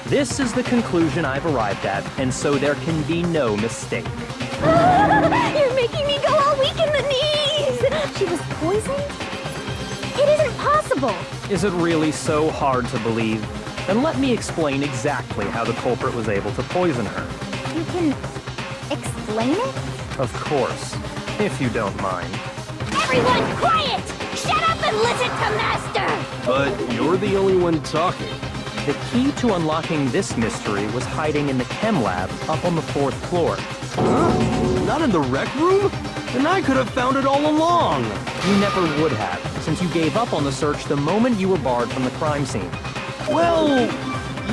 This is the conclusion I've arrived at, and so there can be no mistake. You're making me go all weak in the knees! She was poisoned? It isn't possible. Is it really so hard to believe? Then let me explain exactly how the culprit was able to poison her. You can explain it? Of course, if you don't mind. Everyone quiet! Shut up and listen to Master! But you're the only one talking. The key to unlocking this mystery was hiding in the chem lab up on the 4th floor. Huh? Not in the rec room? Then I could have found it all along. You never would have, since you gave up on the search the moment you were barred from the crime scene. Well,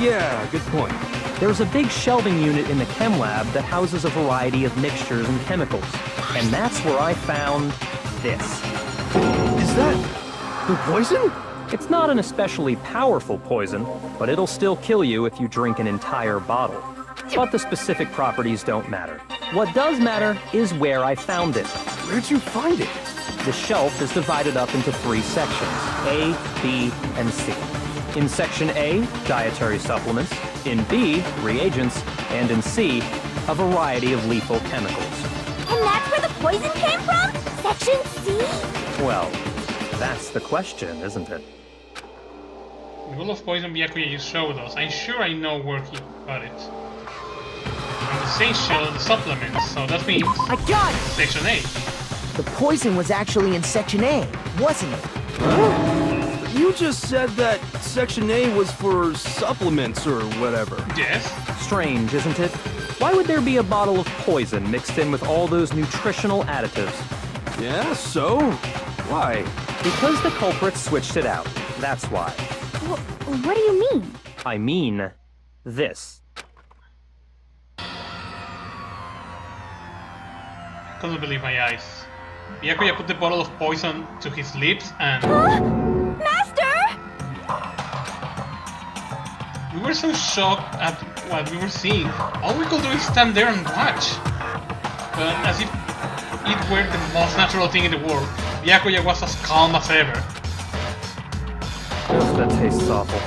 yeah, good point. There's a big shelving unit in the chem lab that houses a variety of mixtures and chemicals. And that's where I found this. Is that the poison? It's not an especially powerful poison, but it'll still kill you if you drink an entire bottle. But the specific properties don't matter. What does matter is where I found it. Where'd you find it? The shelf is divided up into 3 sections, A, B, and C. In Section A, dietary supplements. In B, reagents. And in C, a variety of lethal chemicals. And that's where the poison came from? Section C? Well, that's the question, isn't it? The rule of poison Byakuya you showed us. I'm sure I know where he got it. And the same show the supplements, so that means I got it! Section A. The poison was actually in Section A, wasn't it? Huh? You just said that Section A was for supplements or whatever. Yes. Strange, isn't it? Why would there be a bottle of poison mixed in with all those nutritional additives? Yeah, so? Why? Because the culprit switched it out. That's why. What do you mean? I mean, this. Couldn't believe my eyes. Byakuya put the bottle of poison to his lips and... Master! We were so shocked at what we were seeing. All we could do is stand there and watch. But as if it were the most natural thing in the world, Byakuya was as calm as ever. Ugh, that tastes awful.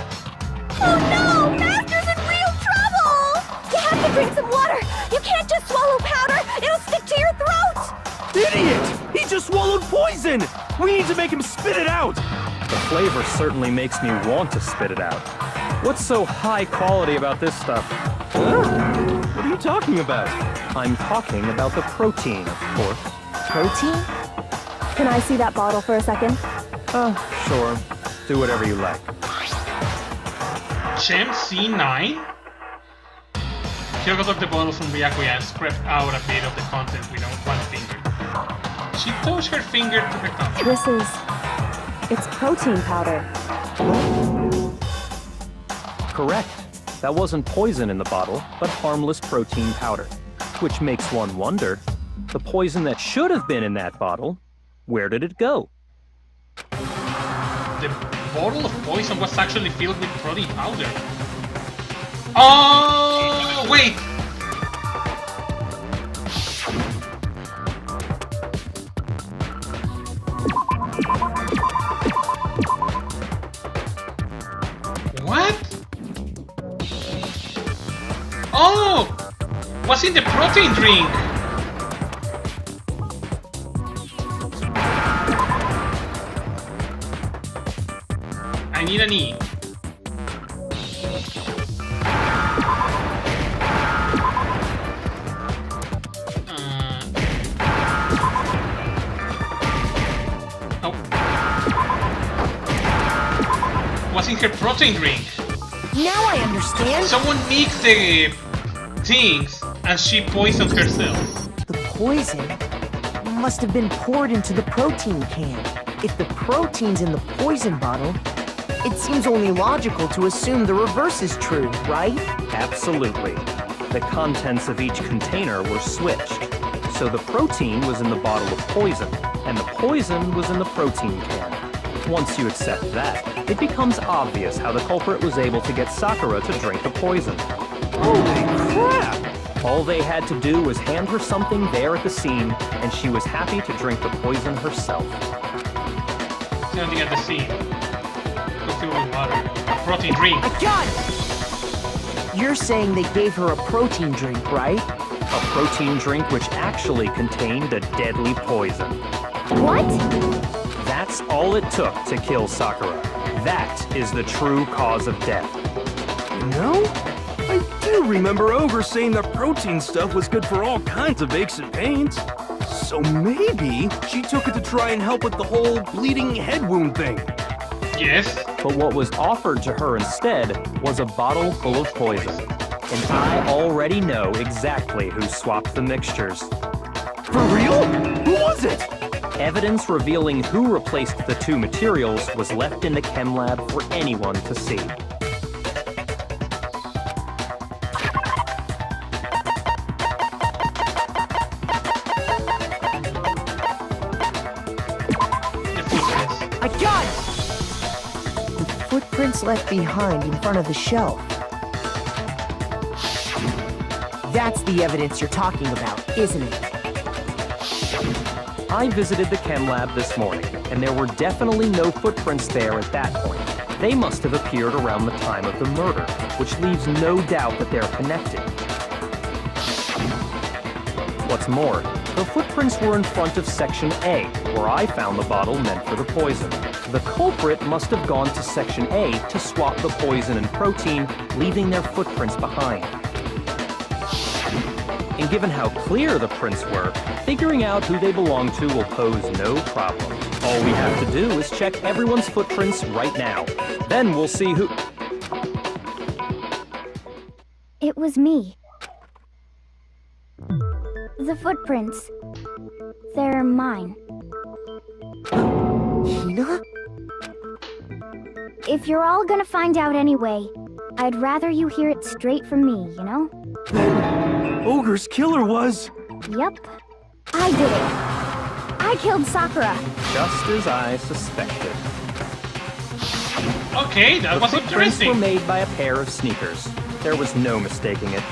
Oh no! Master's in real trouble! You have to drink some water! You can't just swallow powder! It'll stick to your throat! Idiot! He just swallowed poison! We need to make him spit it out! The flavor certainly makes me want to spit it out. What's so high quality about this stuff? Huh? What are you talking about? I'm talking about the protein, of course. Protein? Can I see that bottle for a second? Sure. Do whatever you like. Gem C9? Kyoko took the bottle from Byakuya and scraped out a bit of the contents with one finger. She touched her finger to her thumb. It's protein powder. Correct. That wasn't poison in the bottle, but harmless protein powder. Which makes one wonder, the poison that should have been in that bottle, where did it go? The bottle of poison was actually filled with protein powder. Oh, wait! What? Oh! What's in the protein drink? I need an E. What's in her protein drink? Now I understand. Someone mixed the things and she poisoned herself. The poison must have been poured into the protein can. If the protein's in the poison bottle, it seems only logical to assume the reverse is true, right? Absolutely. The contents of each container were switched. So the protein was in the bottle of poison, and the poison was in the protein can. Once you accept that, it becomes obvious how the culprit was able to get Sakura to drink the poison. Holy crap! All they had to do was hand her something there at the scene, and she was happy to drink the poison herself. Something at the scene. Go through with water. A protein drink. I got it! You're saying they gave her a protein drink, right? A protein drink which actually contained a deadly poison. What? That's all it took to kill Sakura. That is the true cause of death. No? I do remember Ogre saying that protein stuff was good for all kinds of aches and pains. So maybe she took it to try and help with the whole bleeding head wound thing. Yes. But what was offered to her instead was a bottle full of poison. And I already know exactly who swapped the mixtures. For real? Who was it? Evidence revealing who replaced the two materials was left in the chem lab for anyone to see. I got it! The footprints left behind in front of the shelf. That's the evidence you're talking about, isn't it? I visited the chem lab this morning, and there were definitely no footprints there at that point. They must have appeared around the time of the murder, which leaves no doubt that they're connected. What's more, the footprints were in front of Section A, where I found the bottle meant for the poison. The culprit must have gone to Section A to swap the poison and protein, leaving their footprints behind. And given how clear the prints were, figuring out who they belong to will pose no problem. All we have to do is check everyone's footprints right now. Then we'll see who... It was me. The footprints. They're mine. Hina? If you're all gonna find out anyway, I'd rather you hear it straight from me, you know? Ogre's killer was... Yep. I did it. I killed Sakura. Just as I suspected. Okay, that was Footprints were interesting. made by a pair of sneakers. There was no mistaking it.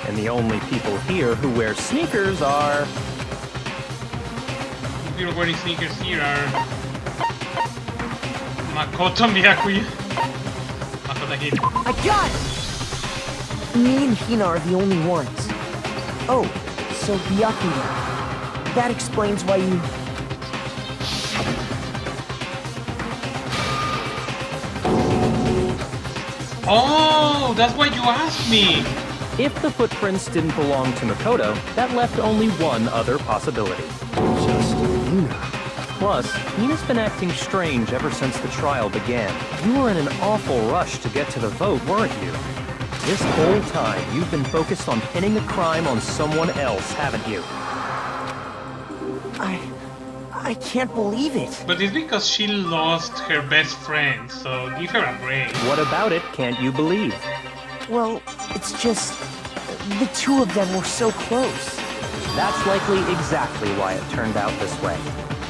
And the only people here who wear sneakers are... The people wearing sneakers here are Makoto and Byakuya. Makoto again. I got it! Me and Hina are the only ones. Oh, so Byakuya. that explains why you... Oh, that's why you asked me. If the footprints didn't belong to Makoto, that left only one other possibility. Just Hina. Plus, Hina's been acting strange ever since the trial began. You were in an awful rush to get to the vote, weren't you? This whole time, you've been focused on pinning the crime on someone else, haven't you? I can't believe it. But it's because she lost her best friend, so give her a break. What about it can't you believe? Well, it's just... the two of them were so close. That's likely exactly why it turned out this way.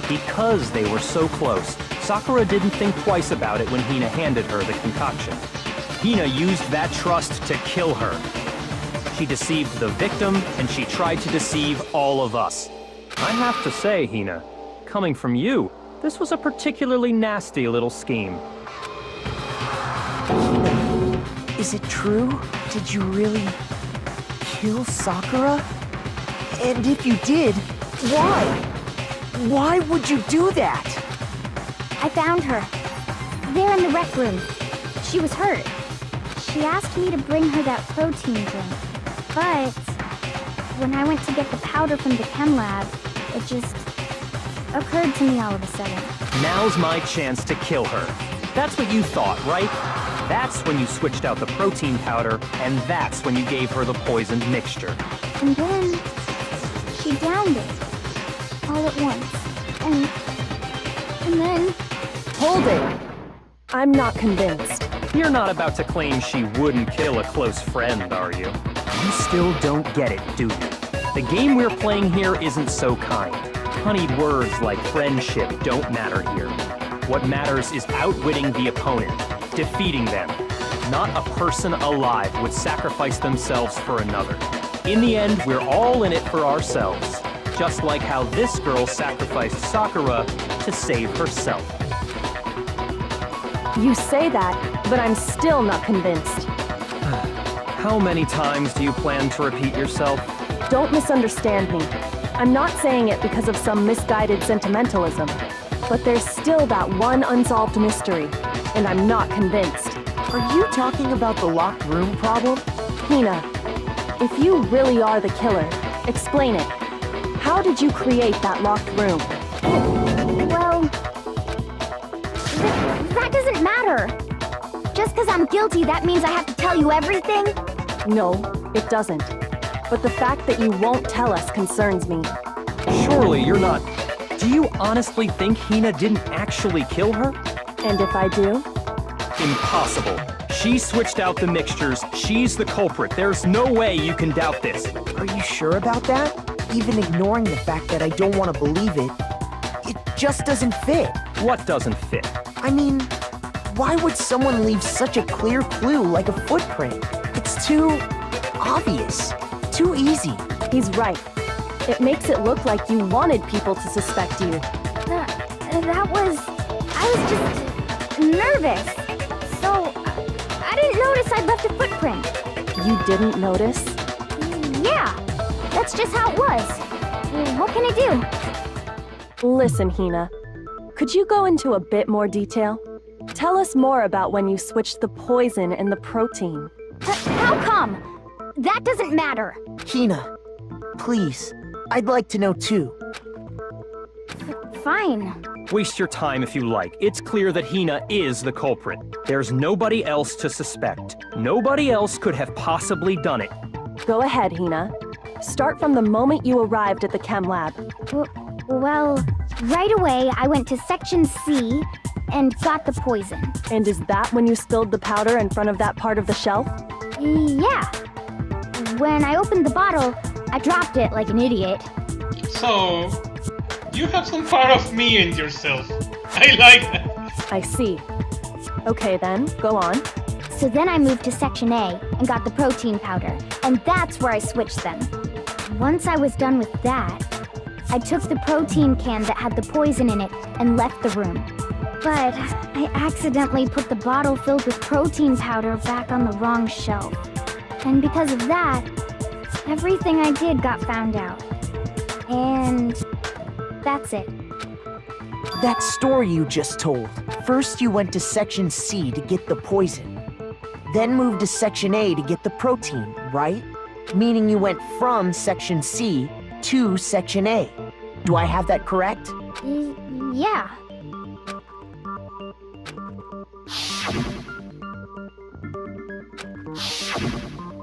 Because they were so close, Sakura didn't think twice about it when Hina handed her the concoction. Hina used that trust to kill her. She deceived the victim, and she tried to deceive all of us. I have to say, Hina, coming from you, this was a particularly nasty little scheme. Is it true? Did you really kill Sakura? And if you did, why? Why would you do that? I found her. There in the rec room. She was hurt. She asked me to bring her that protein drink. But when I went to get the powder from the chem lab, it just occurred to me all of a sudden. Now's my chance to kill her. That's what you thought, right? That's when you switched out the protein powder, and that's when you gave her the poisoned mixture. And then she downed it all at once. And then... Hold it! I'm not convinced. You're not about to claim she wouldn't kill a close friend, are you? You still don't get it, do you? The game we're playing here isn't so kind. Honeyed words like friendship don't matter here. What matters is outwitting the opponent, defeating them. Not a person alive would sacrifice themselves for another. In the end, we're all in it for ourselves. Just like how this girl sacrificed Sakura to save herself. You say that, but I'm still not convinced. How many times do you plan to repeat yourself? Don't misunderstand me. I'm not saying it because of some misguided sentimentalism. But there's still that one unsolved mystery, and I'm not convinced. Are you talking about the locked room problem? Hina, if you really are the killer, explain it. How did you create that locked room? Well... that doesn't matter. Just because I'm guilty, that means I have to tell you everything? No, it doesn't. But the fact that you won't tell us concerns me. Surely you're not... Do you honestly think Hina didn't actually kill her? And if I do? Impossible. She switched out the mixtures. She's the culprit. There's no way you can doubt this. Are you sure about that? Even ignoring the fact that I don't want to believe it, it just doesn't fit. What doesn't fit? I mean, why would someone leave such a clear clue like a footprint? It's too obvious. Too easy. He's right. It makes it look like you wanted people to suspect you. I was just nervous. So, I didn't notice I'd left a footprint. You didn't notice? Yeah, that's just how it was. What can I do? Listen, Hina. Could you go into a bit more detail? Tell us more about when you switched the poison and the protein. How come? That doesn't matter. Hina, please. I'd like to know too. Fine. Waste your time if you like. It's clear that Hina is the culprit. There's nobody else to suspect. Nobody else could have possibly done it. Go ahead, Hina. Start from the moment you arrived at the chem lab. Well, right away I went to Section C and got the poison. And is that when you spilled the powder in front of that part of the shelf? Yeah. When I opened the bottle, I dropped it like an idiot. So, you have some part of me in yourself. I like that. I see. Okay then, go on. So then I moved to Section A and got the protein powder, and that's where I switched them. Once I was done with that, I took the protein can that had the poison in it and left the room. But I accidentally put the bottle filled with protein powder back on the wrong shelf. And because of that, everything I did got found out. And that's it. That story you just told. First you went to Section C to get the poison. Then moved to Section A to get the protein, right? Meaning you went from Section C to Section A. Do I have that correct? Yeah.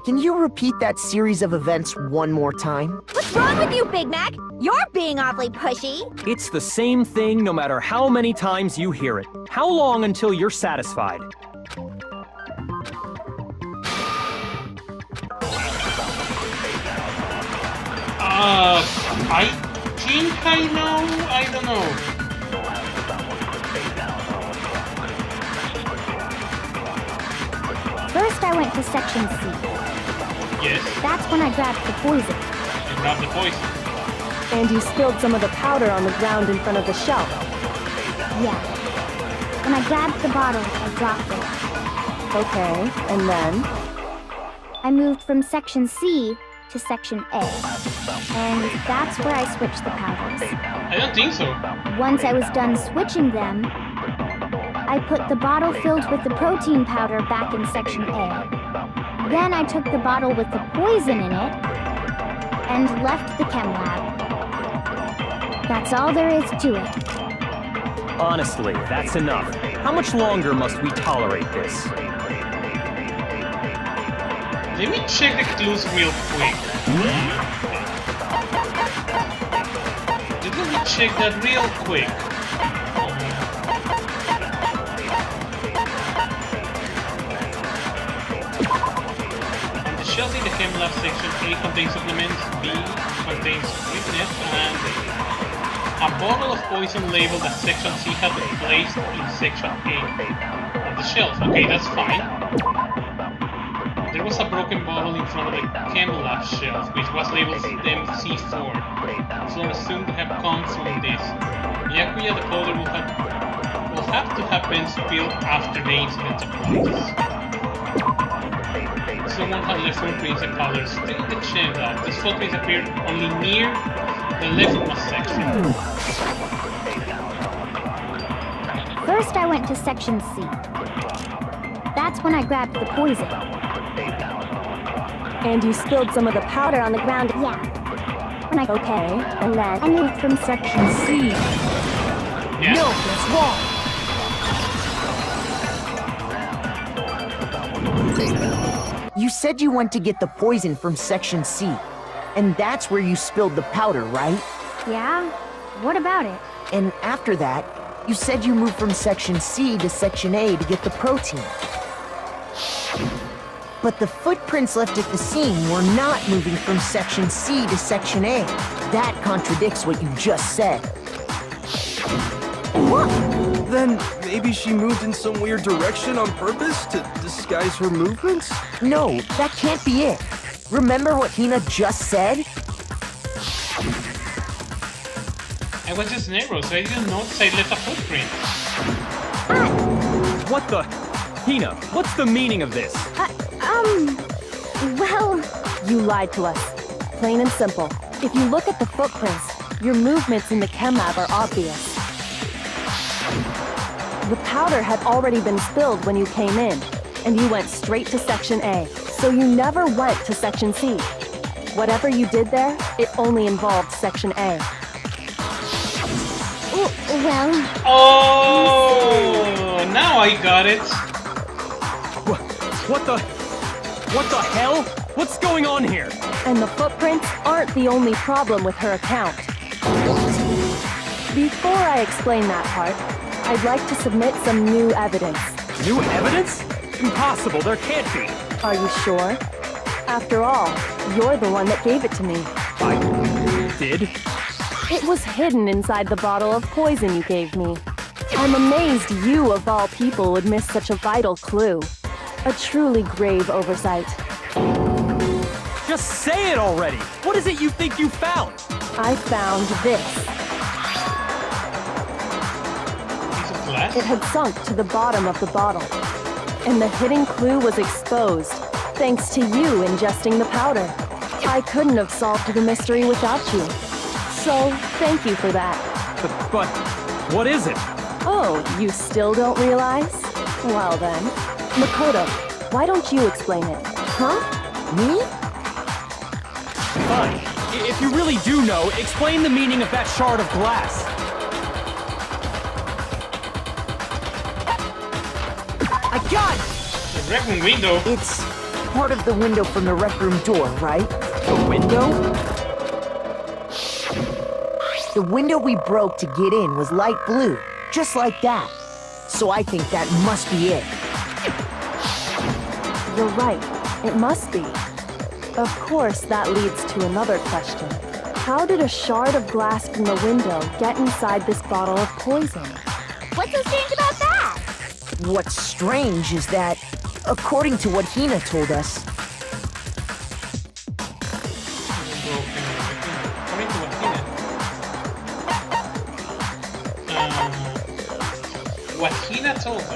Can you repeat that series of events one more time? What's wrong with you, Big Mac? You're being awfully pushy. It's the same thing no matter how many times you hear it. How long until you're satisfied? I think I know. I don't know. First, I went to Section C. Yes. That's when I grabbed the poison. You grabbed the poison. And you spilled some of the powder on the ground in front of the shelf. Yeah. When I grabbed the bottle, I dropped it. Okay, and then? I moved from Section C to Section A. And that's where I switched the powders. I don't think so. Once I was done switching them, I put the bottle filled with the protein powder back in Section A. Then I took the bottle with the poison in it and left the chem lab. That's all there is to it. Honestly, that's enough. How much longer must we tolerate this? Let me check the clues real quick. Let me check that real quick. On the shelf in the chem lab section, A contains supplements, B contains sweetness, and a bottle of poison labeled as Section C had been placed in Section A of the shelf. Okay, that's fine. There was a broken bottle in front of the chem lab shelf, which was labeled MC4, so assumed to have come from this. Yakuya the powder will have to have been spilled after the incident took place. Someone had left footprints and powder still in the chem lab. These footprints appeared only near the leftmost section. First, I went to Section C. That's when I grabbed the poison. And you spilled some of the powder on the ground. Yeah. When Okay, and then? I moved from Section C. Yeah. No, that's wrong. You said you went to get the poison from Section C, and that's where you spilled the powder, right? Yeah? What about it? And after that, you said you moved from Section C to Section A to get the protein. But the footprints left at the scene were not moving from Section C to Section A. That contradicts what you just said. What? Then maybe she moved in some weird direction on purpose to disguise her movements? No, that can't be it. Remember what Hina just said? I was just narrow, so I didn't notice I left a footprint. What the? Hina, what's the meaning of this? Well... You lied to us. Plain and simple. If you look at the footprints, your movements in the chem lab are obvious. The powder had already been spilled when you came in, and you went straight to Section A, so you never went to Section C. Whatever you did there, it only involved Section A. Well... Oh, now I got it. What the hell? What's going on here? And the footprints aren't the only problem with her account. Before I explain that part, I'd like to submit some new evidence. New evidence? Impossible, there can't be. Are you sure? After all, you're the one that gave it to me. I did? It was hidden inside the bottle of poison you gave me. I'm amazed you, of all people, would miss such a vital clue. A truly grave oversight. Just say it already! What is it you think you found? I found this. Piece of glass? It had sunk to the bottom of the bottle. And the hidden clue was exposed, thanks to you ingesting the powder. I couldn't have solved the mystery without you. So So, thank you for that. But what is it? Oh, you still don't realize? Well then. Makoto, why don't you explain it? Huh? Me? Fine. If you really do know, explain the meaning of that shard of glass. I got it! The rec room window. It's part of the window from the rec room door, right? The window? The window we broke to get in was light blue, just like that. So I think that must be it. You're right. It must be. Of course, that leads to another question. How did a shard of glass from the window get inside this bottle of poison? What's so strange about that? What's strange is that, according to what Hina told us, What Hina told us.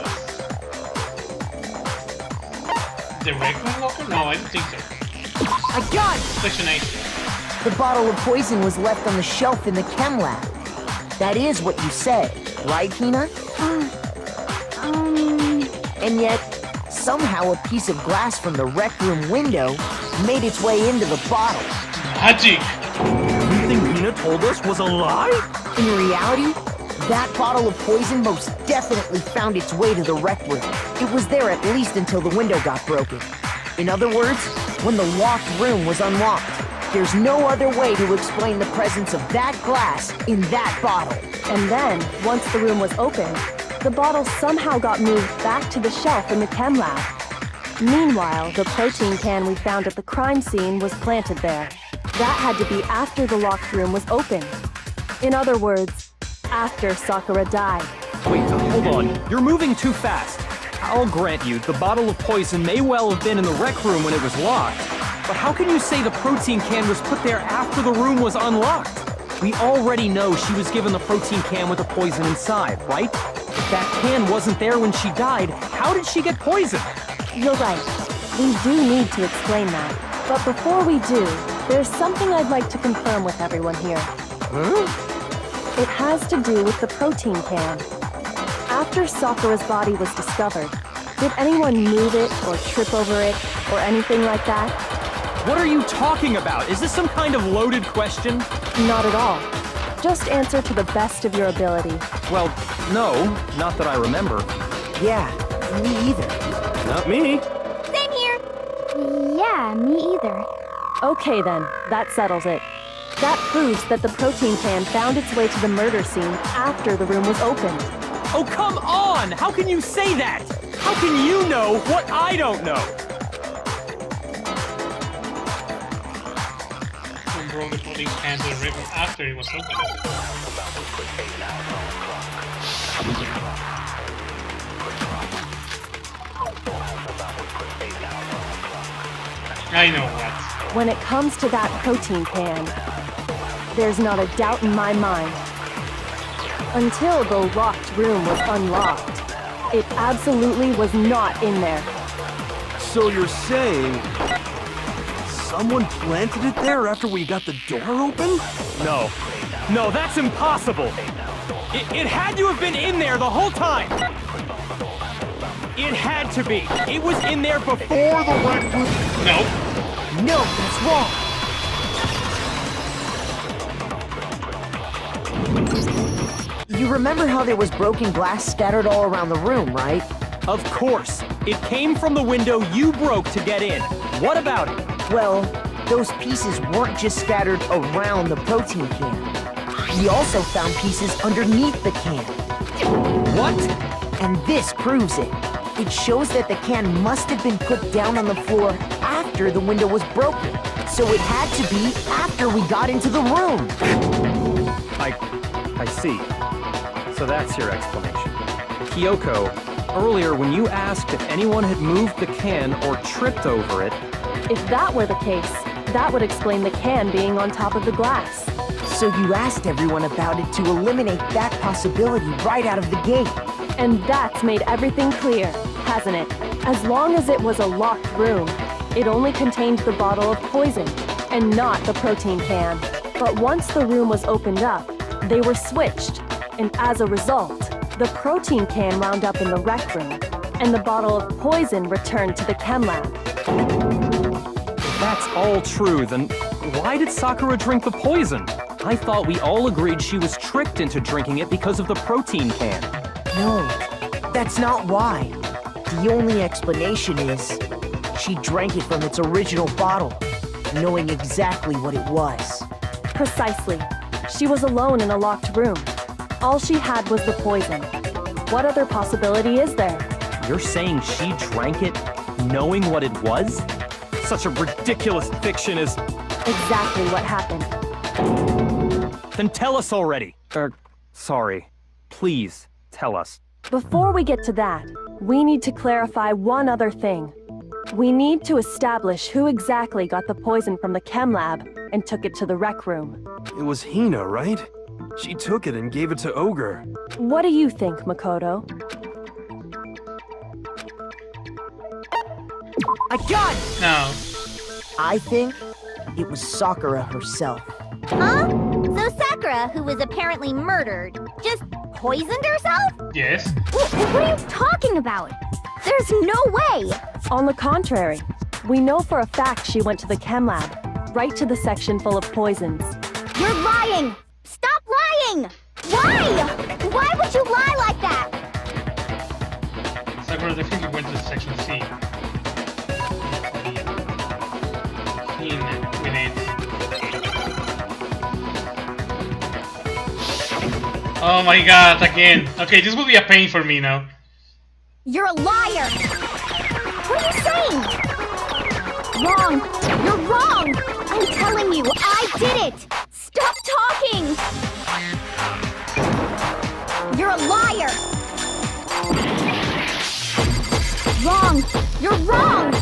The rec room locker? No, I don't think so. I got it! Section 8. The bottle of poison was left on the shelf in the chem lab. That is what you said, right, Hina? And yet, somehow a piece of glass from the rec room window made its way into the bottle. Magic! Everything Hina told us was a lie? In reality, that bottle of poison most definitely found its way to the rec room. It was there at least until the window got broken. In other words, when the locked room was unlocked. There's no other way to explain the presence of that glass in that bottle. And then, once the room was opened, the bottle somehow got moved back to the shelf in the chem lab. Meanwhile, the protein can we found at the crime scene was planted there. That had to be after the locked room was opened. In other words, after Sakura died. Wait, hold on. You're moving too fast. I'll grant you, the bottle of poison may well have been in the rec room when it was locked. But how can you say the protein can was put there after the room was unlocked? We already know she was given the protein can with the poison inside, right? If that can wasn't there when she died, how did she get poisoned? You're right. We do need to explain that. But before we do, there's something I'd like to confirm with everyone here. Huh? It has to do with the protein can. After Sakura's body was discovered, did anyone move it or trip over it or anything like that? What are you talking about? Is this some kind of loaded question? Not at all. Just answer to the best of your ability. Well, no, not that I remember. Yeah, me either. Not me. Same here. Yeah, me either. Okay then, that settles it. That proves that the protein can found its way to the murder scene after the room was opened. Oh, come on! How can you say that? How can you know what I don't know? Who brought the protein can to the river after it was opened? I know what. When it comes to that protein can, there's not a doubt in my mind. Until the locked room was unlocked, it absolutely was not in there. So you're saying someone planted it there after we got the door open? No. No, that's impossible! It had to have been in there the whole time! It had to be! It was in there before the rec room... No. No, that's wrong. You remember how there was broken glass scattered all around the room, right? Of course! It came from the window you broke to get in. What about it? Well, those pieces weren't just scattered around the protein can. We also found pieces underneath the can. What? And this proves it. It shows that the can must have been put down on the floor after the window was broken. So it had to be after we got into the room. I see. So that's your explanation. Kyoko, earlier when you asked if anyone had moved the can or tripped over it... If that were the case, that would explain the can being on top of the glass. So you asked everyone about it to eliminate that possibility right out of the gate. And that's made everything clear, hasn't it? As long as it was a locked room, it only contained the bottle of poison, and not the protein can. But once the room was opened up, they were switched, and as a result, the protein can wound up in the rec room, and the bottle of poison returned to the chem lab. If that's all true, then why did Sakura drink the poison? I thought we all agreed she was tricked into drinking it because of the protein can. No, that's not why. The only explanation is she drank it from its original bottle, knowing exactly what it was. Precisely. She was alone in a locked room. All she had was the poison. What other possibility is there? You're saying she drank it knowing what it was? Such a ridiculous fiction is... Exactly what happened. Then tell us already. Sorry. Please, tell us. Before we get to that, we need to clarify one other thing. We need to establish who exactly got the poison from the chem lab and took it to the rec room. It was Hina, right? She took it and gave it to Ogre. What do you think, Makoto? I got it! No. I think it was Sakura herself. Huh? So Sakura, who was apparently murdered, just poisoned herself? Yes. What are you talking about? There's no way! On the contrary, we know for a fact she went to the chem lab, right to the section full of poisons. You're lying! Stop lying! Why? Why would you lie like that? Sakura definitely went to section C. In with it. Oh my god, again. Okay, this will be a pain for me now. You're a liar! What are you saying? Wrong! You're wrong! I'm telling you, I did it! Stop talking! You're a liar! Wrong! You're wrong!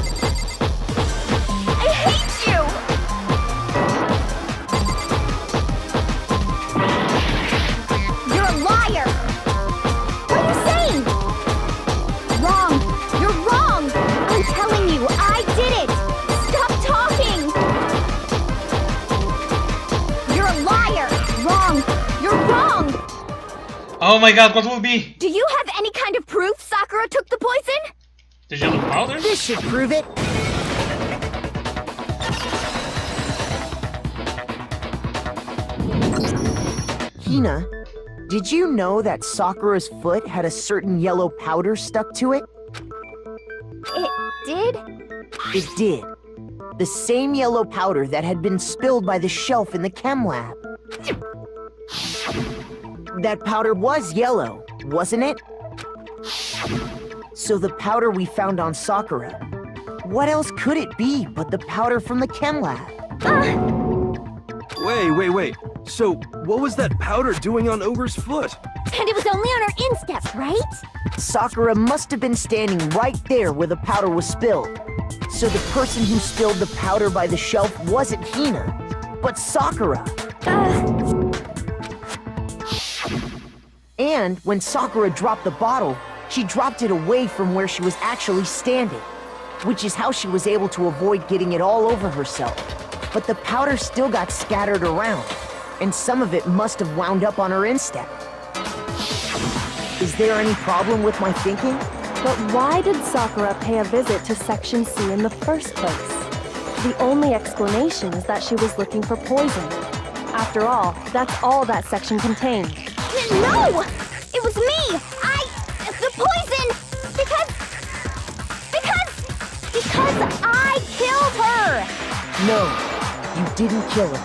I hate you! You're a liar! What are you saying? Wrong! You're wrong! I'm telling you, I did it! Stop talking! You're a liar! Wrong! You're wrong! Oh my god, what will be? Do you have any kind of proof Sakura took the poison? The yellow powder? This should prove it. Hina, did you know that Sakura's foot had a certain yellow powder stuck to it? It did? It did. The same yellow powder that had been spilled by the shelf in the chem lab. That powder was yellow, wasn't it? So the powder we found on Sakura, what else could it be but the powder from the chem lab? Wait. So, what was that powder doing on Ogre's foot? And it was only on her instep, right? Sakura must have been standing right there where the powder was spilled. So the person who spilled the powder by the shelf wasn't Hina, but Sakura. And when Sakura dropped the bottle, she dropped it away from where she was actually standing, which is how she was able to avoid getting it all over herself. But the powder still got scattered around, and some of it must have wound up on her instep. Is there any problem with my thinking? But why did Sakura pay a visit to Section C in the first place? The only explanation is that she was looking for poison. After all, that's all that section contained. No! It was me! The poison! Because I killed her! No, you didn't kill her.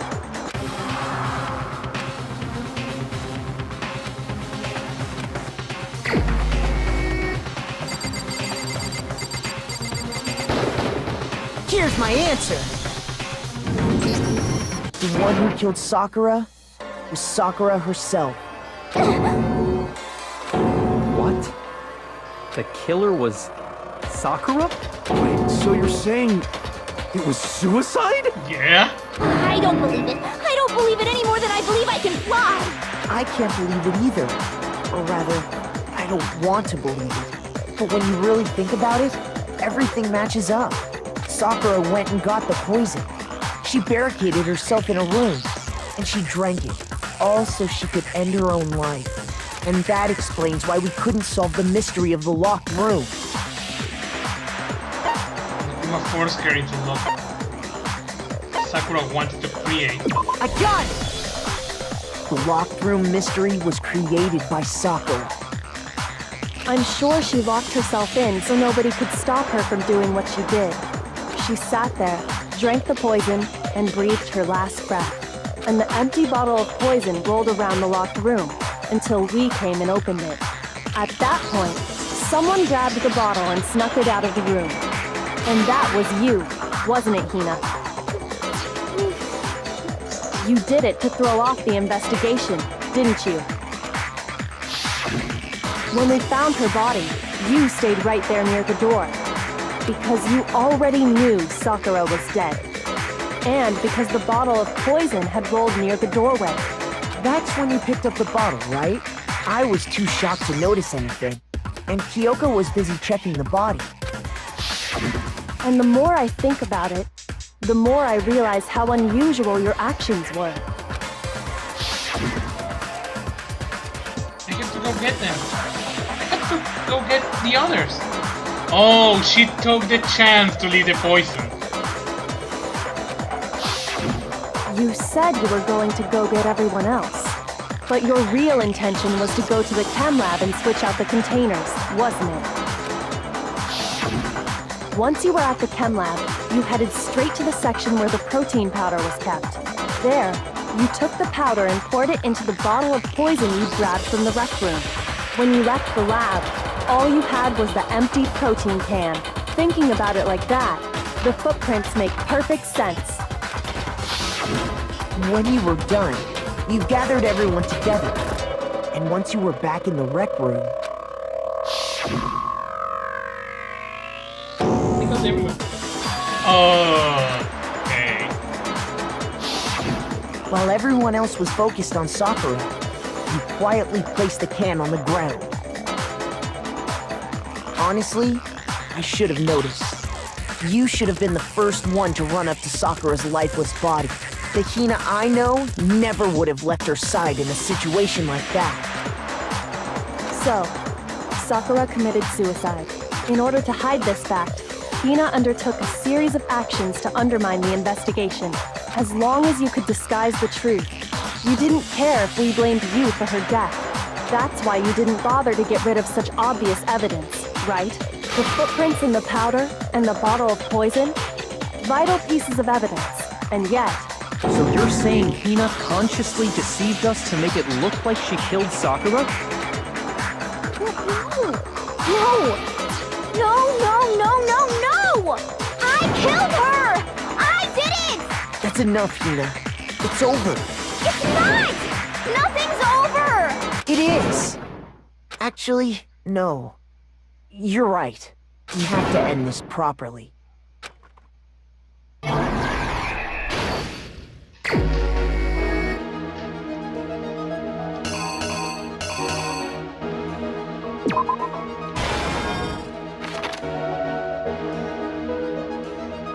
Here's my answer. The one who killed Sakura was Sakura herself. What? The killer was Sakura? Wait, so you're saying it was suicide? Yeah? I don't believe it. I don't believe it any more than I believe I can fly! I can't believe it either. Or rather, I don't want to believe it. But when you really think about it, everything matches up. Sakura went and got the poison. She barricaded herself in a room. and she drank it, all so she could end her own life. And that explains why we couldn't solve the mystery of the locked room. Kuma forced her into lock. Sakura wanted to create. I got it! The locked room mystery was created by Sakura. I'm sure she locked herself in so nobody could stop her from doing what she did. She sat there, drank the poison, and breathed her last breath. And the empty bottle of poison rolled around the locked room until we came and opened it. At that point, someone grabbed the bottle and snuck it out of the room. And that was you, wasn't it, Hina? You did it to throw off the investigation, didn't you? When we found her body, you stayed right there near the door. Because you already knew Sakura was dead. And because the bottle of poison had rolled near the doorway. That's when you picked up the bottle, right? I was too shocked to notice anything. And Kyoko was busy checking the body. And the more I think about it, the more I realize how unusual your actions were. I have to go get them. I have to go get the others. Oh, she took the chance to leave the poison. You said you were going to go get everyone else. But your real intention was to go to the chem lab and switch out the containers, wasn't it? Once you were at the chem lab, you headed straight to the section where the protein powder was kept. There, you took the powder and poured it into the bottle of poison you grabbed from the rec room. When you left the lab, all you had was the empty protein can. Thinking about it like that, the footprints make perfect sense. When you were done, you gathered everyone together. And once you were back in the rec room... Because everyone... Oh, okay. While everyone else was focused on Sakura, you quietly placed the can on the ground. Honestly, I should have noticed. You should have been the first one to run up to Sakura's lifeless body. The Hina I know never would have left her side in a situation like that. So, Sakura committed suicide. In order to hide this fact, Hina undertook a series of actions to undermine the investigation. As long as you could disguise the truth, you didn't care if we blamed you for her death. That's why you didn't bother to get rid of such obvious evidence, right? The footprints in the powder and the bottle of poison? Vital pieces of evidence, and yet... So you're saying Hina consciously deceived us to make it look like she killed Sakura? No! I killed her! I did it! That's enough, Hina. It's over. It's not! Nothing's over! It is! Actually, no. You're right. We have to end this properly.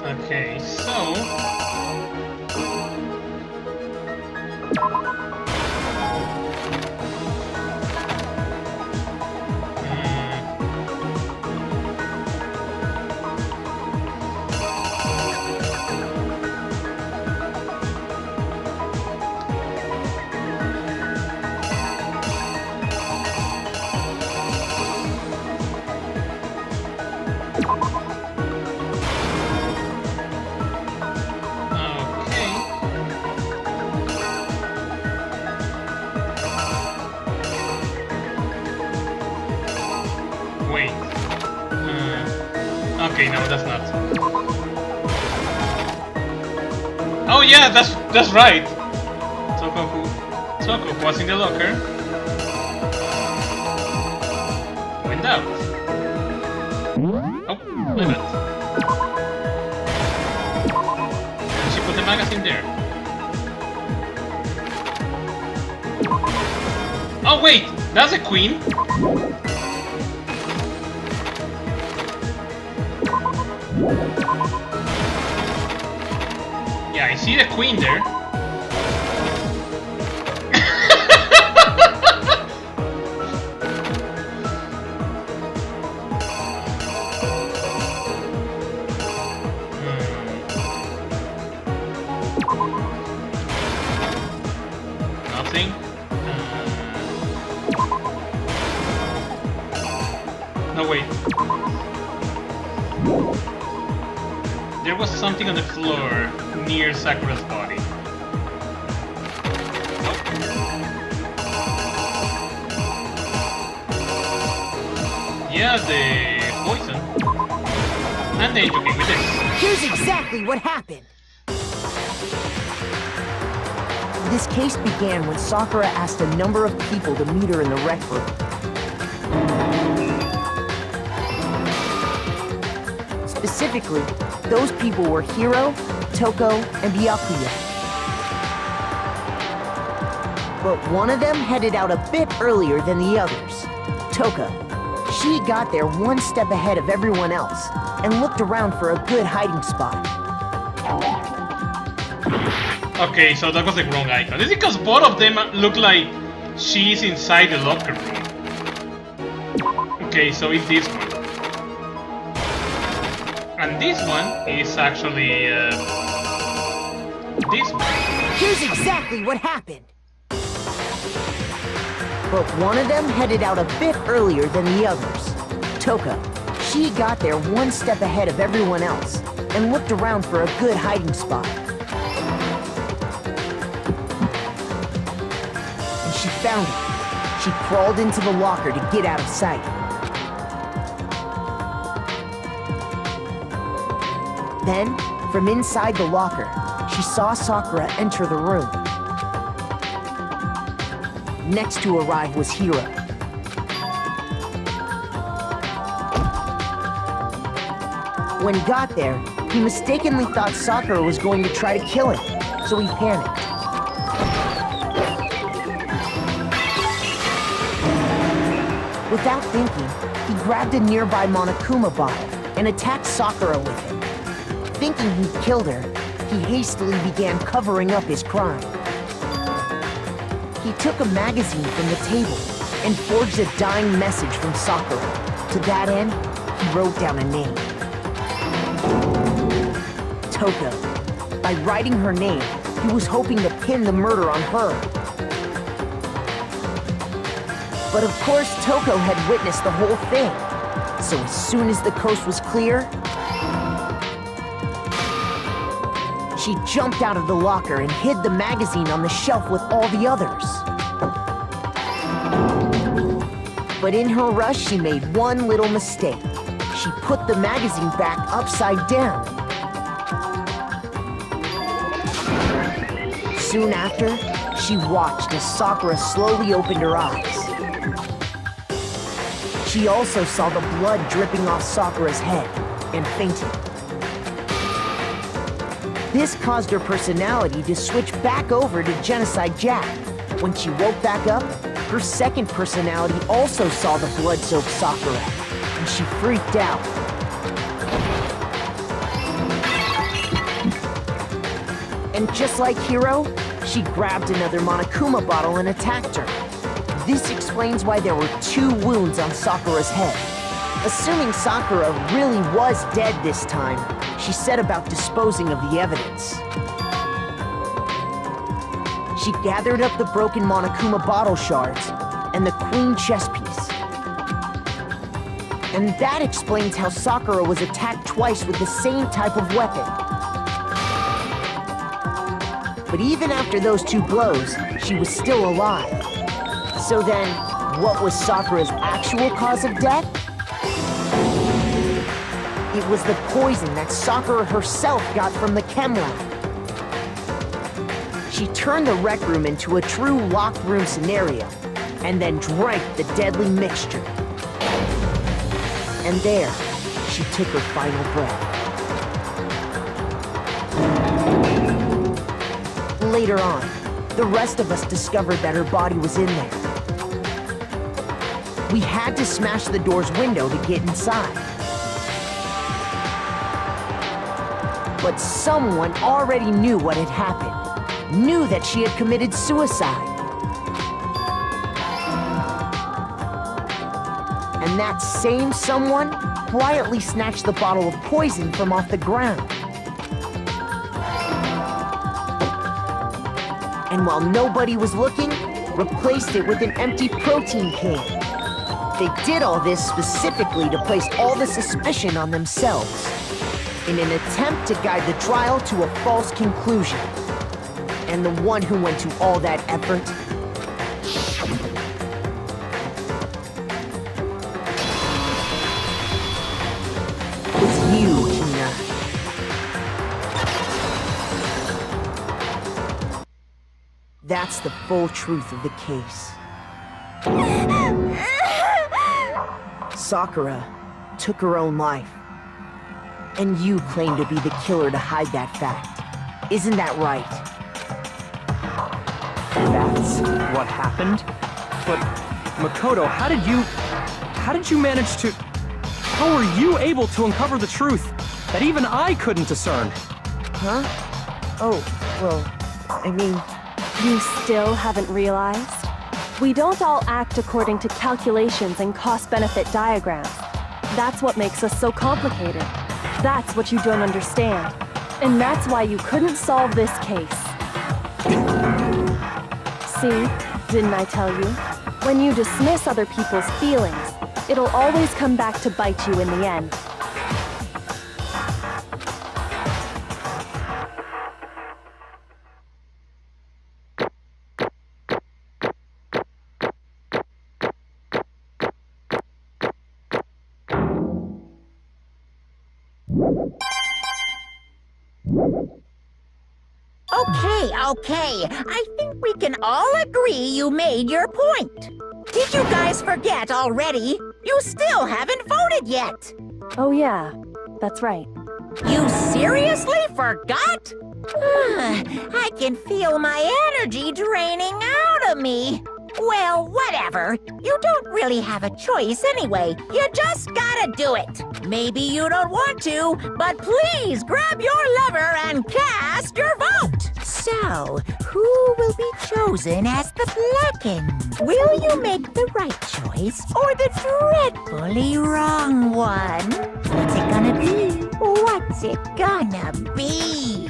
Okay, so... Okay, no, that's not. Oh yeah, that's right. Toko was in the locker. Went out. Oh, my bad. And she put the magazine there. Oh wait, that's a queen. Yeah, I see the queen there. There was something on the floor near Sakura's body. Yeah, the poison. And they took it with this. Here's exactly what happened. This case began when Sakura asked a number of people to meet her in the rec room. Specifically, those people were Hiro, Toko, and Byakuya. But one of them headed out a bit earlier than the others. Toko. She got there one step ahead of everyone else and looked around for a good hiding spot. Okay, so that was the wrong icon. Is it because both of them look like she's inside the locker room? Okay, so it's this one. And this one is actually this one. Here's exactly what happened. But one of them headed out a bit earlier than the others. Toko. She got there one step ahead of everyone else and looked around for a good hiding spot. And she found it. She crawled into the locker to get out of sight. Then, from inside the locker, she saw Sakura enter the room. Next to arrive was Hiro. When he got there, he mistakenly thought Sakura was going to try to kill him, so he panicked. Without thinking, he grabbed a nearby Monokuma bottle and attacked Sakura with it. Thinking he'd killed her, he hastily began covering up his crime. He took a magazine from the table and forged a dying message from Sakura. To that end, he wrote down a name. Toko. By writing her name, he was hoping to pin the murder on her. But of course, Toko had witnessed the whole thing. So as soon as the coast was clear, she jumped out of the locker and hid the magazine on the shelf with all the others. But in her rush, she made one little mistake. She put the magazine back upside down. Soon after, she watched as Sakura slowly opened her eyes. She also saw the blood dripping off Sakura's head and fainted. This caused her personality to switch back over to Genocide Jack. When she woke back up, her second personality also saw the blood-soaked Sakura, and she freaked out. And just like Hiro, she grabbed another Monokuma bottle and attacked her. This explains why there were 2 wounds on Sakura's head. Assuming Sakura really was dead this time, she set about disposing of the evidence. She gathered up the broken Monokuma bottle shards and the queen chess piece. And that explains how Sakura was attacked twice with the same type of weapon. But even after those 2 blows, she was still alive. So then, what was Sakura's actual cause of death? It was the poison that Sakura herself got from the chem lab. She turned the rec room into a true locked room scenario, and then drank the deadly mixture. And there, she took her final breath. Later on, the rest of us discovered that her body was in there. We had to smash the door's window to get inside. But someone already knew what had happened, knew that she had committed suicide. And that same someone quietly snatched the bottle of poison from off the ground. And while nobody was looking, replaced it with an empty protein can. They did all this specifically to place all the suspicion on themselves, in an attempt to guide the trial to a false conclusion. And the one who went to all that effort was you, Tina. That's the full truth of the case. Sakura took her own life. And you claim to be the killer to hide that fact. Isn't that right? That's what happened? But, Makoto, how did you manage to... How were you able to uncover the truth that even I couldn't discern? Huh? Oh, well, I mean... You still haven't realized? We don't all act according to calculations and cost-benefit diagrams. That's what makes us so complicated. That's what you don't understand. And that's why you couldn't solve this case. See? Didn't I tell you? When you dismiss other people's feelings, it'll always come back to bite you in the end. Okay, I think we can all agree you made your point. Did you guys forget already? You still haven't voted yet. Oh yeah, that's right. You seriously forgot? I can feel my energy draining out of me. Well, whatever. You don't really have a choice anyway. You just gotta do it. Maybe you don't want to, but please grab your lever and cast your vote. So, who will be chosen as the blackened? Will you make the right choice or the dreadfully wrong one? What's it gonna be? What's it gonna be?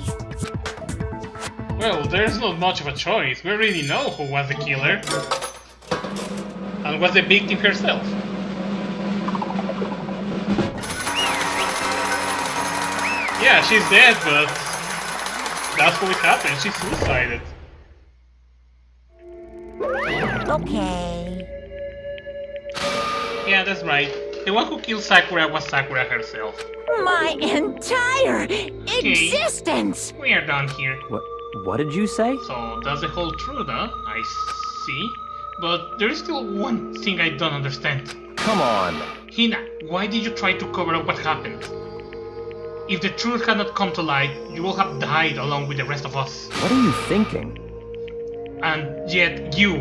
Well, there's not much of a choice. We already know who was the killer. And was the victim herself. Yeah, she's dead, but that's what happened. She suicided. Okay. Yeah, that's right. The one who killed Sakura was Sakura herself. My entire existence! We are done here. What did you say? So that's the whole truth, huh? I see. But there is still one thing I don't understand. Come on. Hina, why did you try to cover up what happened? If the truth had not come to light, you would have died along with the rest of us. What are you thinking? And yet you,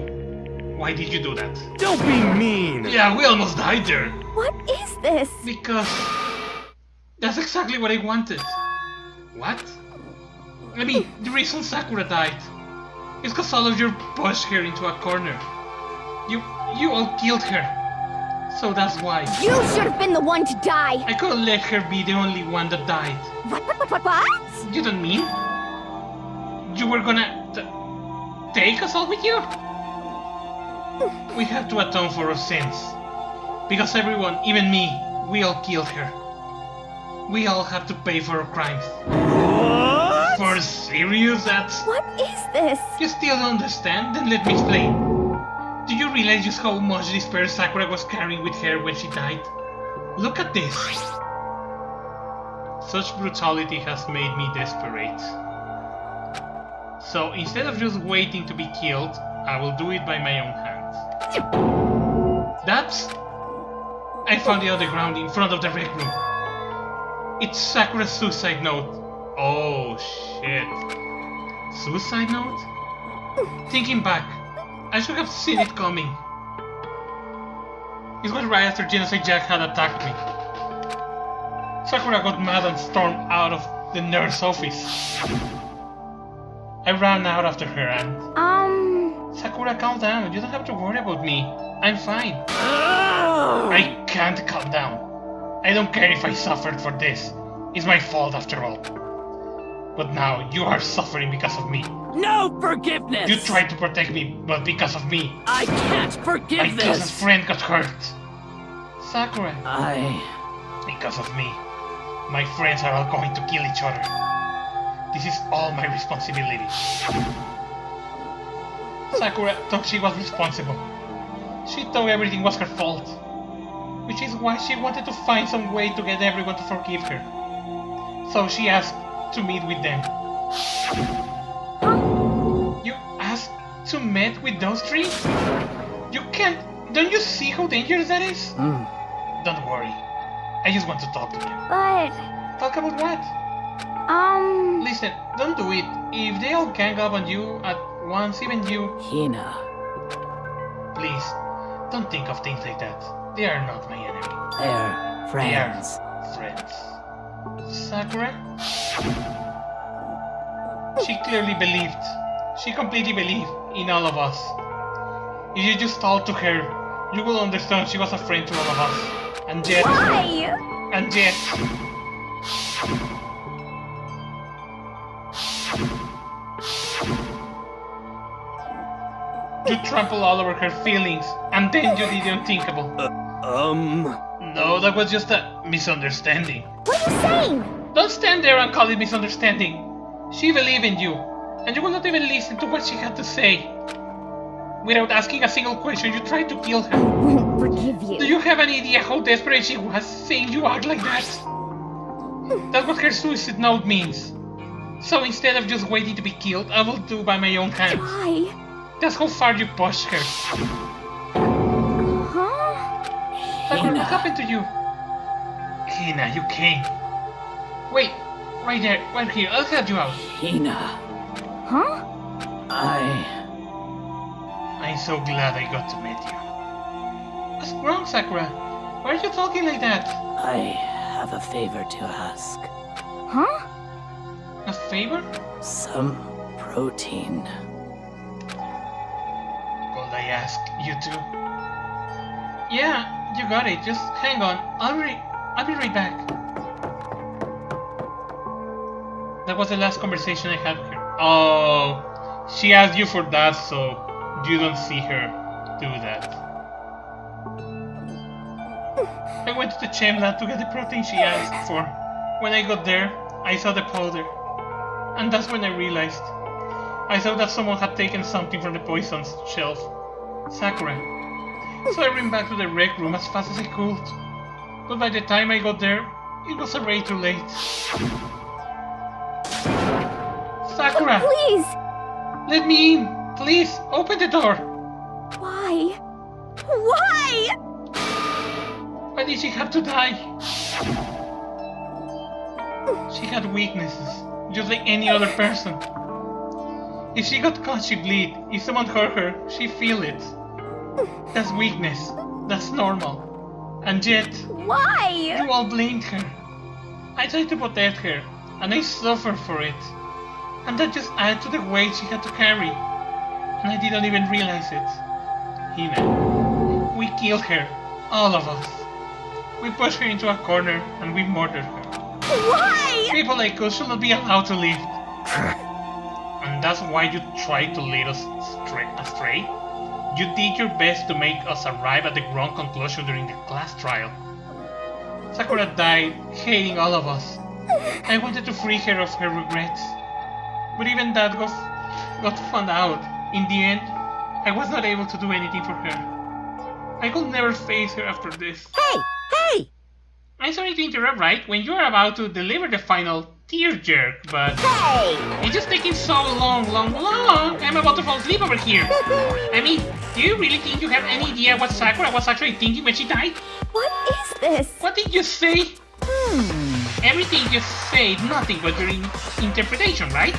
why did you do that? Don't be mean! Yeah, we almost died there. What is this? Because that's exactly what I wanted. What? I mean, the reason Sakura died is because all of you pushed her into a corner. You all killed her. So that's why. You should have been the one to die! I couldn't let her be the only one that died. What? You don't mean? You were gonna take us all with you? We have to atone for our sins. Because everyone, even me, we all killed her. We all have to pay for our crimes. What? For serious? That's... What is this? You still don't understand? Then let me explain. Do you realize just how much despair Sakura was carrying with her when she died? Look at this. Such brutality has made me desperate. So instead of just waiting to be killed, I will do it by my own hands. That's... I found it on the ground in front of the rec room. It's Sakura's suicide note. Oh shit. Suicide note? Thinking back, I should have seen it coming. It was right after Genocide Jack had attacked me. Sakura got mad and stormed out of the nurse office. I ran out after her and... Sakura, calm down. You don't have to worry about me. I'm fine. I can't calm down. I don't care if I suffered for this. It's my fault after all. But now you are suffering because of me. No forgiveness! You tried to protect me, but because of me. I can't forgive My this! closest friend got hurt. Sakura. Because of me, my friends are all going to kill each other. This is all my responsibility. Sakura thought she was responsible. She thought everything was her fault. Which is why she wanted to find some way to get everyone to forgive her. So she asked to meet with them. You asked to meet with those three? You can't... Don't you see how dangerous that is? Don't worry. I just want to talk to them. But... Talk about what? Listen, don't do it. If they all gang up on you at once, even you... Hina. Please, don't think of things like that. They are not my enemy. They're friends. They are friends. Sakura? She clearly believed. She completely believed in all of us. If you just talk to her, you will understand she was a friend to all of us. And yet... Why? And yet... You trample all over her feelings, and then you did the unthinkable. No, that was just a misunderstanding. What are you saying? Don't stand there and call it misunderstanding. She believed in you, and you will not even listen to what she had to say. Without asking a single question, you tried to kill her. I won't forgive you. Do you have any idea how desperate she was saying you act like that? That's what her suicide note means. So instead of just waiting to be killed, I will do by my own hands. Why? That's how far you pushed her. Huh? Sakura, what happened to you? Hina, you came. Wait, right there, right here, I'll help you out. Hina. Huh? I'm so glad I got to meet you. What's wrong, Sakura? Why are you talking like that? I have a favor to ask. Huh? A favor? Some protein. Could I ask you to? Yeah, you got it. Just hang on. I'll be right back. That was the last conversation I had with her. Oh, she asked you for that, so you don't see her do that. I went to the chem lab to get the protein she asked for. When I got there, I saw the powder. And that's when I realized. I saw that someone had taken something from the poisons shelf. Sakura. So I ran back to the rec room as fast as I could. But by the time I got there, it was already too late. Sakura! Please! Let me in! Please, open the door! Why? Why? Why did she have to die? She had weaknesses, just like any other person. If she got caught, she bleed. If someone hurt her, she feel it. That's weakness. That's normal. And yet, Why? you all blamed her. I tried to protect her, and I suffered for it. And that just added to the weight she had to carry. And I didn't even realize it. Hina, we killed her. All of us. We pushed her into a corner, and we murdered her. Why? People like us should not be allowed to live. And that's why you tried to lead us astray? You did your best to make us arrive at the wrong conclusion during the class trial. Sakura died, hating all of us. I wanted to free her of her regrets. But even that got found out. In the end, I was not able to do anything for her. I could never face her after this. Hey! I'm sorry to interrupt right when you are about to deliver the final tearjerk, but... Hey! It's just taking so long. I'm about to fall asleep over here. I mean, do you really think you have any idea what Sakura was actually thinking when she died? What is this? What did you say? Everything you said, nothing but your interpretation, right?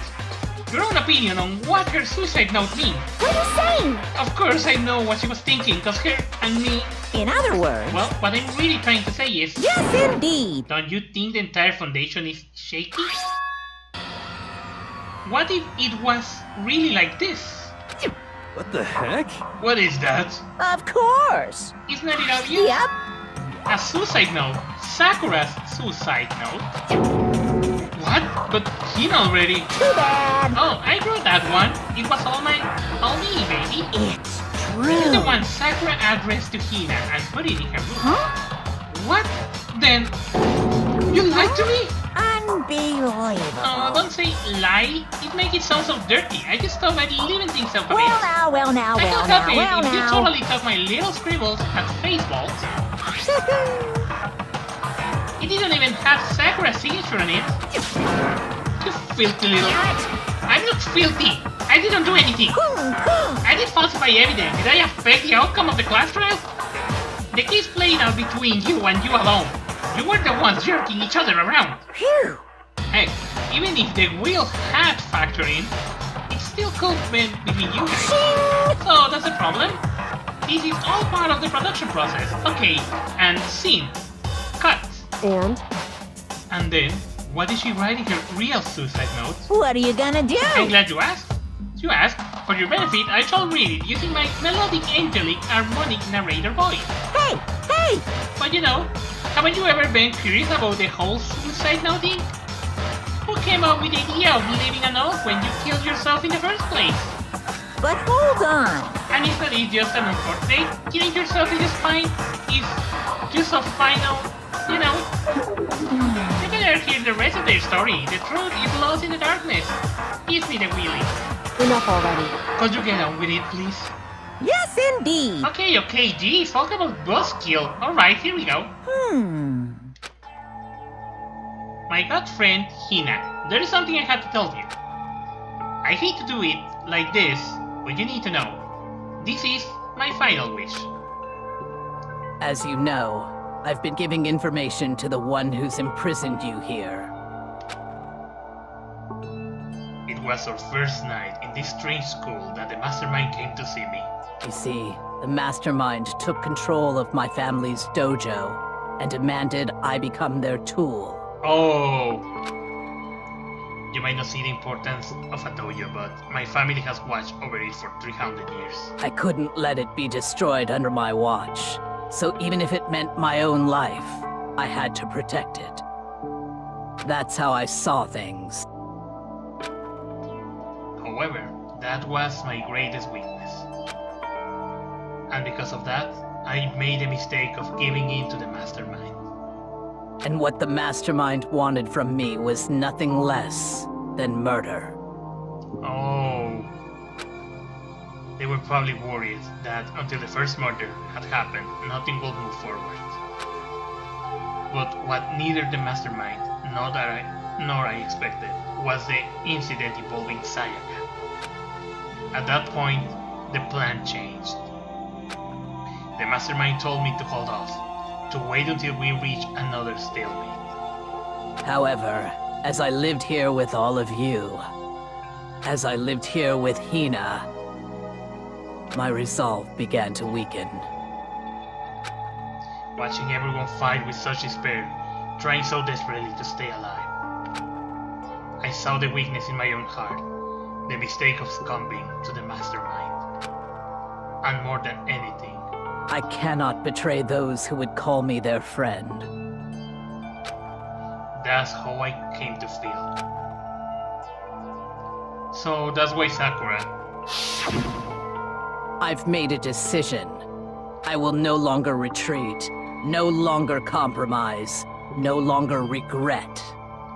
Your own opinion on what her suicide note means. What are you saying? Of course I know what she was thinking, because her and me... In other words... Well, what I'm really trying to say is... Yes, indeed! Don't you think the entire foundation is shaky? What if it was really like this? What the heck? What is that? Of course! Isn't that it obvious? Yep. A suicide note. Sakura's suicide note. What? But Hina already... Too bad! Oh, I wrote that one. It was all me, baby. It's This is the true! one Sakura addressed to Hina and put it in her room. Huh? What? Then you lied to me? Unbelievable. Oh, don't say lie. It makes it sound so dirty. I just thought about leaving things up a bit. Well now. I can help it if you totally took my little scribbles as faceballs. It didn't even have Sakura's signature on it. You filthy little... I'm not filthy. I didn't do anything. I did falsify evidence. Did I affect the outcome of the class trial? The case played out between you and you alone. You were the ones jerking each other around. Phew. Heck, even if the wheel had factored in, it still could have been between you guys. So that's the problem. This is all part of the production process. Okay, and scene. Cut. And then, what is she writing her real suicide note? What are you gonna do? I'm glad you asked. You asked. For your benefit, I shall read it using my melodic, angelic, harmonic narrator voice. Hey! But you know, haven't you ever been curious about the whole suicide note thing? Who came up with the idea of leaving a note when you killed yourself in the first place? But hold on. And if that is just an unfortunate, killing yourself in the spine is just a final, you know. You better hear the rest of their story. The truth is lost in the darkness. Give me the wheelie. enough already. Could you get on with it, please? Yes, indeed. Okay, geez, talk about buzzkill. Alright, here we go. My good friend, Hina, there is something I have to tell you. I hate to do it like this, but you need to know. This is my final wish. As you know, I've been giving information to the one who's imprisoned you here. It was our first night in this strange school that the mastermind came to see me. You see, the mastermind took control of my family's dojo and demanded I become their tool. Oh. You might not see the importance of a dojo, but my family has watched over it for 300 years. I couldn't let it be destroyed under my watch. So even if it meant my own life, I had to protect it. That's how I saw things. However, that was my greatest weakness. And because of that, I made the mistake of giving in to the mastermind. And what the mastermind wanted from me was nothing less than murder. Oh. They were probably worried that until the first murder had happened, nothing would move forward. But what neither the mastermind nor I expected was the incident involving Sayaka. At that point, the plan changed. The mastermind told me to hold off, to wait until we reach another stalemate. However, as I lived here with all of you, as I lived here with Hina, my resolve began to weaken. Watching everyone fight with such despair, trying so desperately to stay alive. I saw the weakness in my own heart, the mistake of succumbing to the mastermind. And more than anything, I cannot betray those who would call me their friend. That's how I came to feel. So that's why Sakura... I've made a decision. I will no longer retreat, no longer compromise, no longer regret.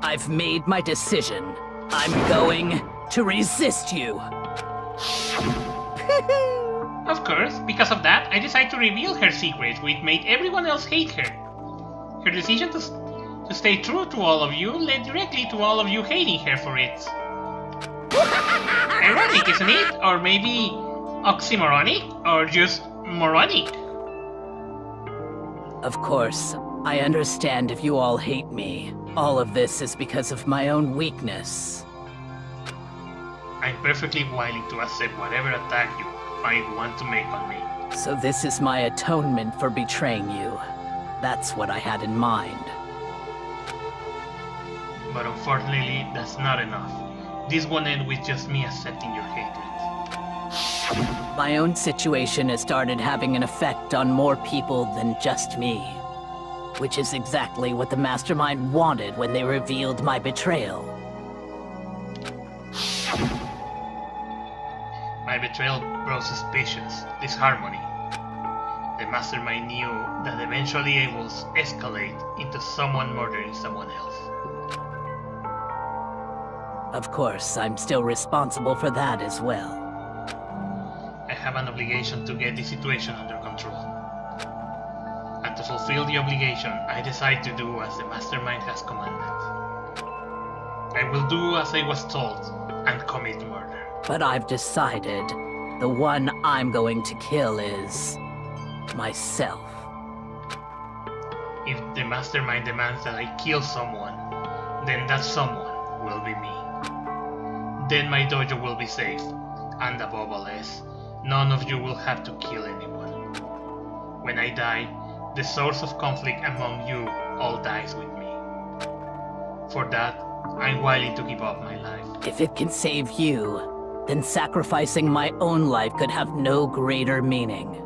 I've made my decision. I'm going to resist you. Of course, because of that, I decided to reveal her secret, which made everyone else hate her. Her decision to stay true to all of you led directly to all of you hating her for it. Ironic, isn't it? Or maybe oxymoronic? Or just moronic? Of course, I understand if you all hate me. All of this is because of my own weakness. I'm perfectly willing to accept whatever attack you might want to make on me. So this is my atonement for betraying you. That's what I had in mind. But unfortunately, that's not enough. This won't end with just me accepting your hatred. My own situation has started having an effect on more people than just me. Which is exactly what the mastermind wanted when they revealed my betrayal. My betrayal brought suspicions, disharmony. The the mastermind knew that eventually it will escalate into someone murdering someone else. Of course, I'm still responsible for that as well. I have an obligation to get the situation under control. And to fulfill the obligation, I decide to do as the mastermind has commanded. I will do as I was told and commit murder. But I've decided the one I'm going to kill is myself. If the mastermind demands that I kill someone, then that someone will be me. Then my dojo will be safe, and above all else, none of you will have to kill anyone. When I die, the source of conflict among you all dies with me. For that, I'm willing to give up my life. If it can save you, then sacrificing my own life could have no greater meaning.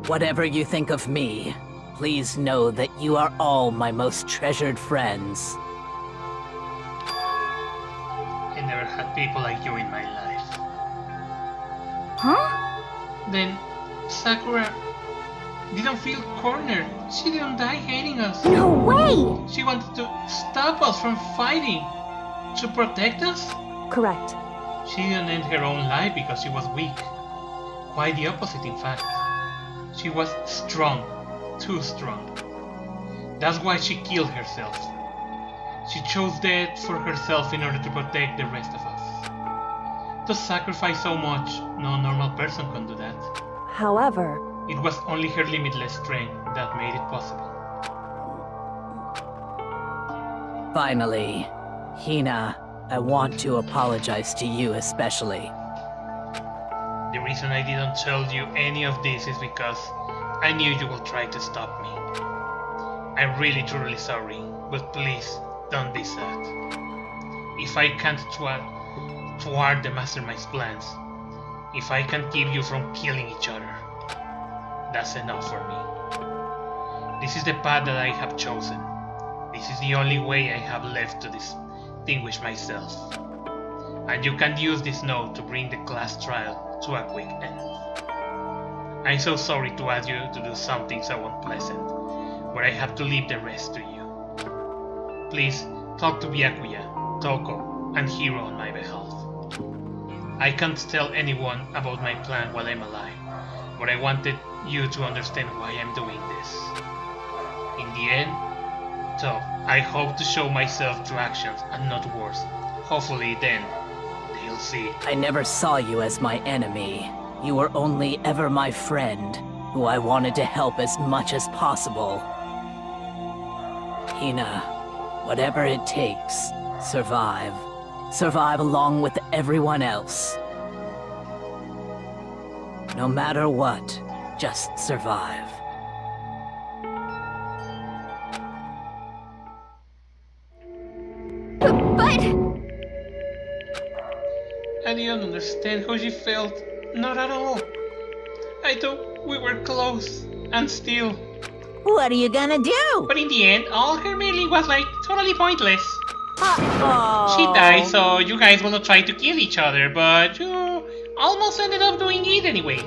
Whatever you think of me, please know that you are all my most treasured friends. I never had people like you in my life. Huh? Then, Sakura didn't feel cornered. She didn't die hating us. No way! She wanted to stop us from fighting. To protect us? Correct. She didn't end her own life because she was weak. Quite the opposite, in fact. She was strong. Too strong. That's why she killed herself. She chose death for herself in order to protect the rest of us. To sacrifice so much, no normal person can do that. However, It was only her limitless strength that made it possible. Finally, Hina, I want to apologize to you especially. The reason I didn't tell you any of this is because I knew you would try to stop me. I'm really truly sorry, but please don't be sad. If I can't thwart the mastermind's plans, if I can't keep you from killing each other, that's enough for me. This is the path that I have chosen. This is the only way I have left to distinguish myself. And you can use this note to bring the class trial to a quick end. I'm so sorry to ask you to do something so unpleasant, but I have to leave the rest to you. Please talk to Byakuya, Toko, and Hiro on my behalf. I can't tell anyone about my plan while I'm alive, but I wanted you to understand why I'm doing this. In the end, so I hope to show myself through actions and not words. Hopefully then, they'll see. I never saw you as my enemy. You were only ever my friend, who I wanted to help as much as possible. Hina, whatever it takes, survive. Survive along with everyone else. No matter what, just survive. But... I didn't understand how she felt. Not at all. I thought we were close, and still. What are you gonna do? But in the end, all her meddling was like totally pointless. Uh-oh. She died, so you guys will not try to kill each other, but you almost ended up doing it anyway.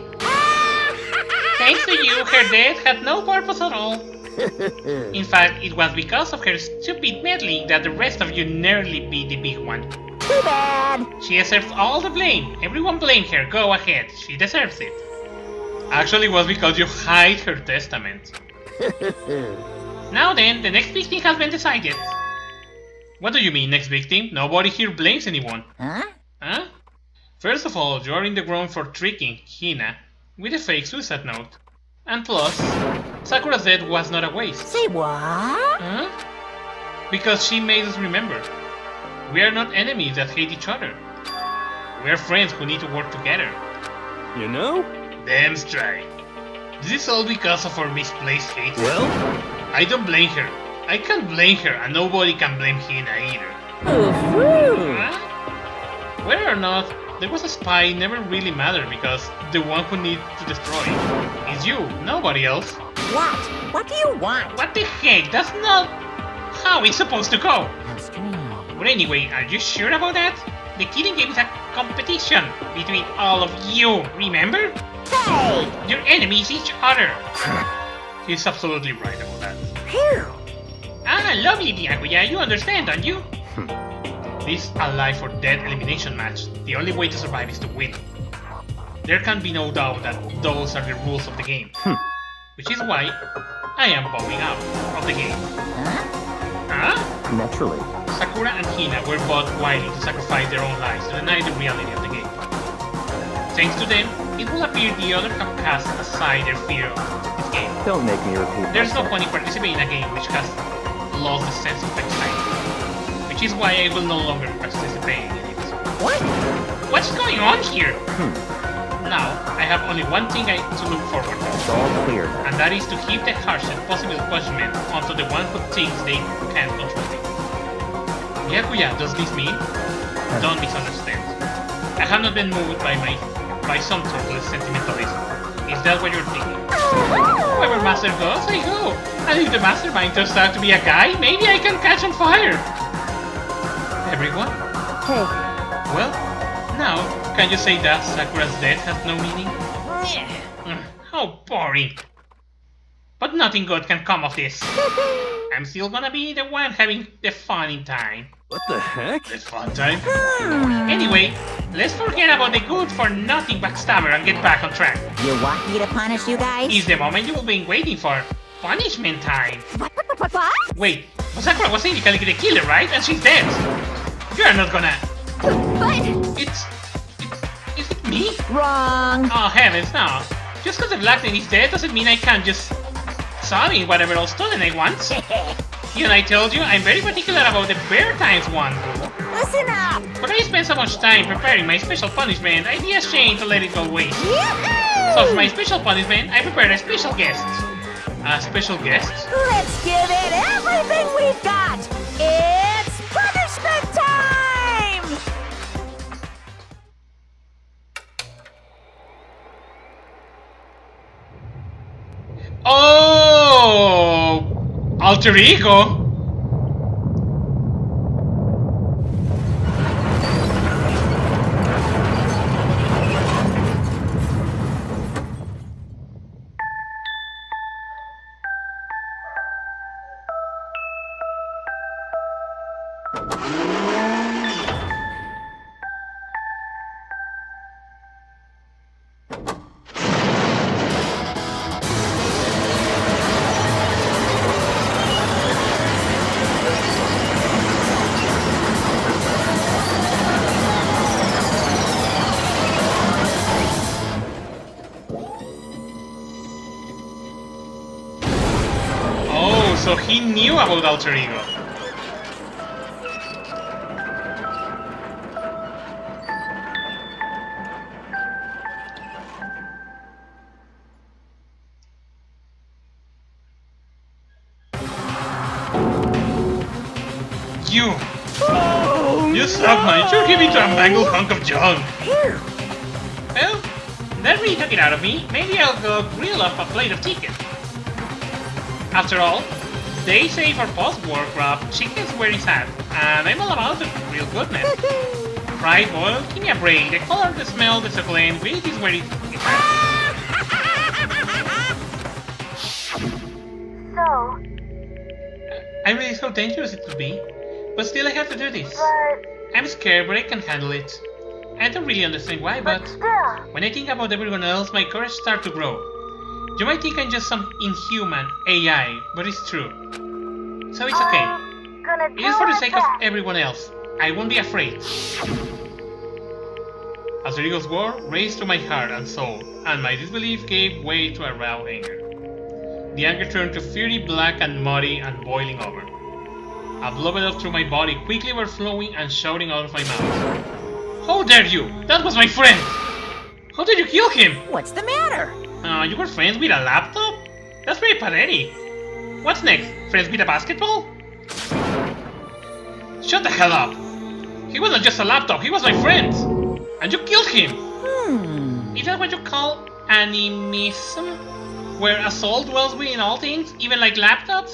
Thanks to you, her death had no purpose at all. In fact, it was because of her stupid meddling that the rest of you nearly beat the big one. Too bad. She deserves all the blame. Everyone blame her. Go ahead. She deserves it. Actually, it was because you hide her testament. Now then, the next victim has been decided. What do you mean, next victim? Nobody here blames anyone. Huh? Huh? First of all, you are in the ground for tricking Hina with a fake suicide note. And plus, Sakura's death was not a waste. Say what? Huh? Because she made us remember. We are not enemies that hate each other. We are friends who need to work together. You know? Damn straight. This is all because of our misplaced hate. Well? I don't blame her. I can't blame her, and nobody can blame Hina either. Huh? Whether or not there was a spy never really mattered because the one who needs to destroy is you, nobody else. What? What do you want? What the heck? That's not how it's supposed to go. How strange. But anyway, are you sure about that? The killing game is a competition between all of you, remember? Hey! Your enemies each other. He's absolutely right about that. Phew! Ah, lovely, Byakuya. You understand, don't you? This a life or death elimination match. The only way to survive is to win. There can be no doubt that those are the rules of the game. Which is why I am bowing out of the game. Huh? Naturally. Sakura and Hina were both willing to sacrifice their own lives to deny the reality of the game. Thanks to them, it will appear the other have cast aside their fear of this game. Don't make me repeat There's no myself. point in participating in a game which has lost the sense of excitement. Which is why I will no longer participate in it. What? What's going on here? Now, I have only one thing to look forward to. It's all clear now. And that is to heap the harshest possible punishment onto the one who thinks they can control it. Byakuya, does this mean? Don't misunderstand. I have not been moved by some total sentimentalism. Is that what you're thinking? Wherever Master goes, I go. And if the mastermind turns out to be a guy, maybe I can catch on fire. Everyone? Hey, Well, now, can you say that Sakura's death has no meaning? How boring. But nothing good can come of this. I'm still gonna be the one having the fun time. What the heck? The fun time? Anyway, let's forget about the good-for-nothing backstabber and get back on track. You want me to punish you guys? It's the moment you've been waiting for. Punishment time. What? Wait, but Sakura was technically the killer, right? And she's dead. You're not gonna... But... Is it me? Wrong! Oh heavens, no. Just because the black man is dead doesn't mean I can just summon whatever else student I want. You know, I told you, I'm very particular about the bear times one rule. Listen up! But I spent so much time preparing my special punishment, I'd be ashamed to let it go waste. Yahoo! So for my special punishment, I prepared a special guest. A special guest? Let's give it everything we've got! It's punishment time! Oh! Alter ego? So he knew about Alter Ego. You! You suck, man. You're giving to a mangled hunk of junk. Well, that really took it out of me. Maybe I'll go grill up a plate of chicken. After all, they say for post-war crop, chicken's where it's at, and I'm all about the real goodness. Fried, boiled, give me a break. The color, the smell, the succulent, really is where it's at. So, I realize how dangerous it could be, but still I have to do this. but I'm scared, but I can handle it. I don't really understand why, but still, when I think about everyone else, my courage starts to grow. You might think I'm just some inhuman AI, but it's true. So it's okay. I'm gonna do It is for the my sake of best. everyone else. I won't be afraid. As the eagle's war raced through my heart and soul, and my disbelief gave way to a raw anger. The anger turned to fury, black and muddy and boiling over. A blood welled through my body, quickly overflowing and shouting out of my mouth. How dare you! That was my friend! How did you kill him? What's the matter? You were friends with a laptop? That's very pathetic. What's next? Friends with a basketball? Shut the hell up! He wasn't just a laptop, he was my friend! And you killed him! Is that what you call animism? Where assault dwells within all things, even like laptops?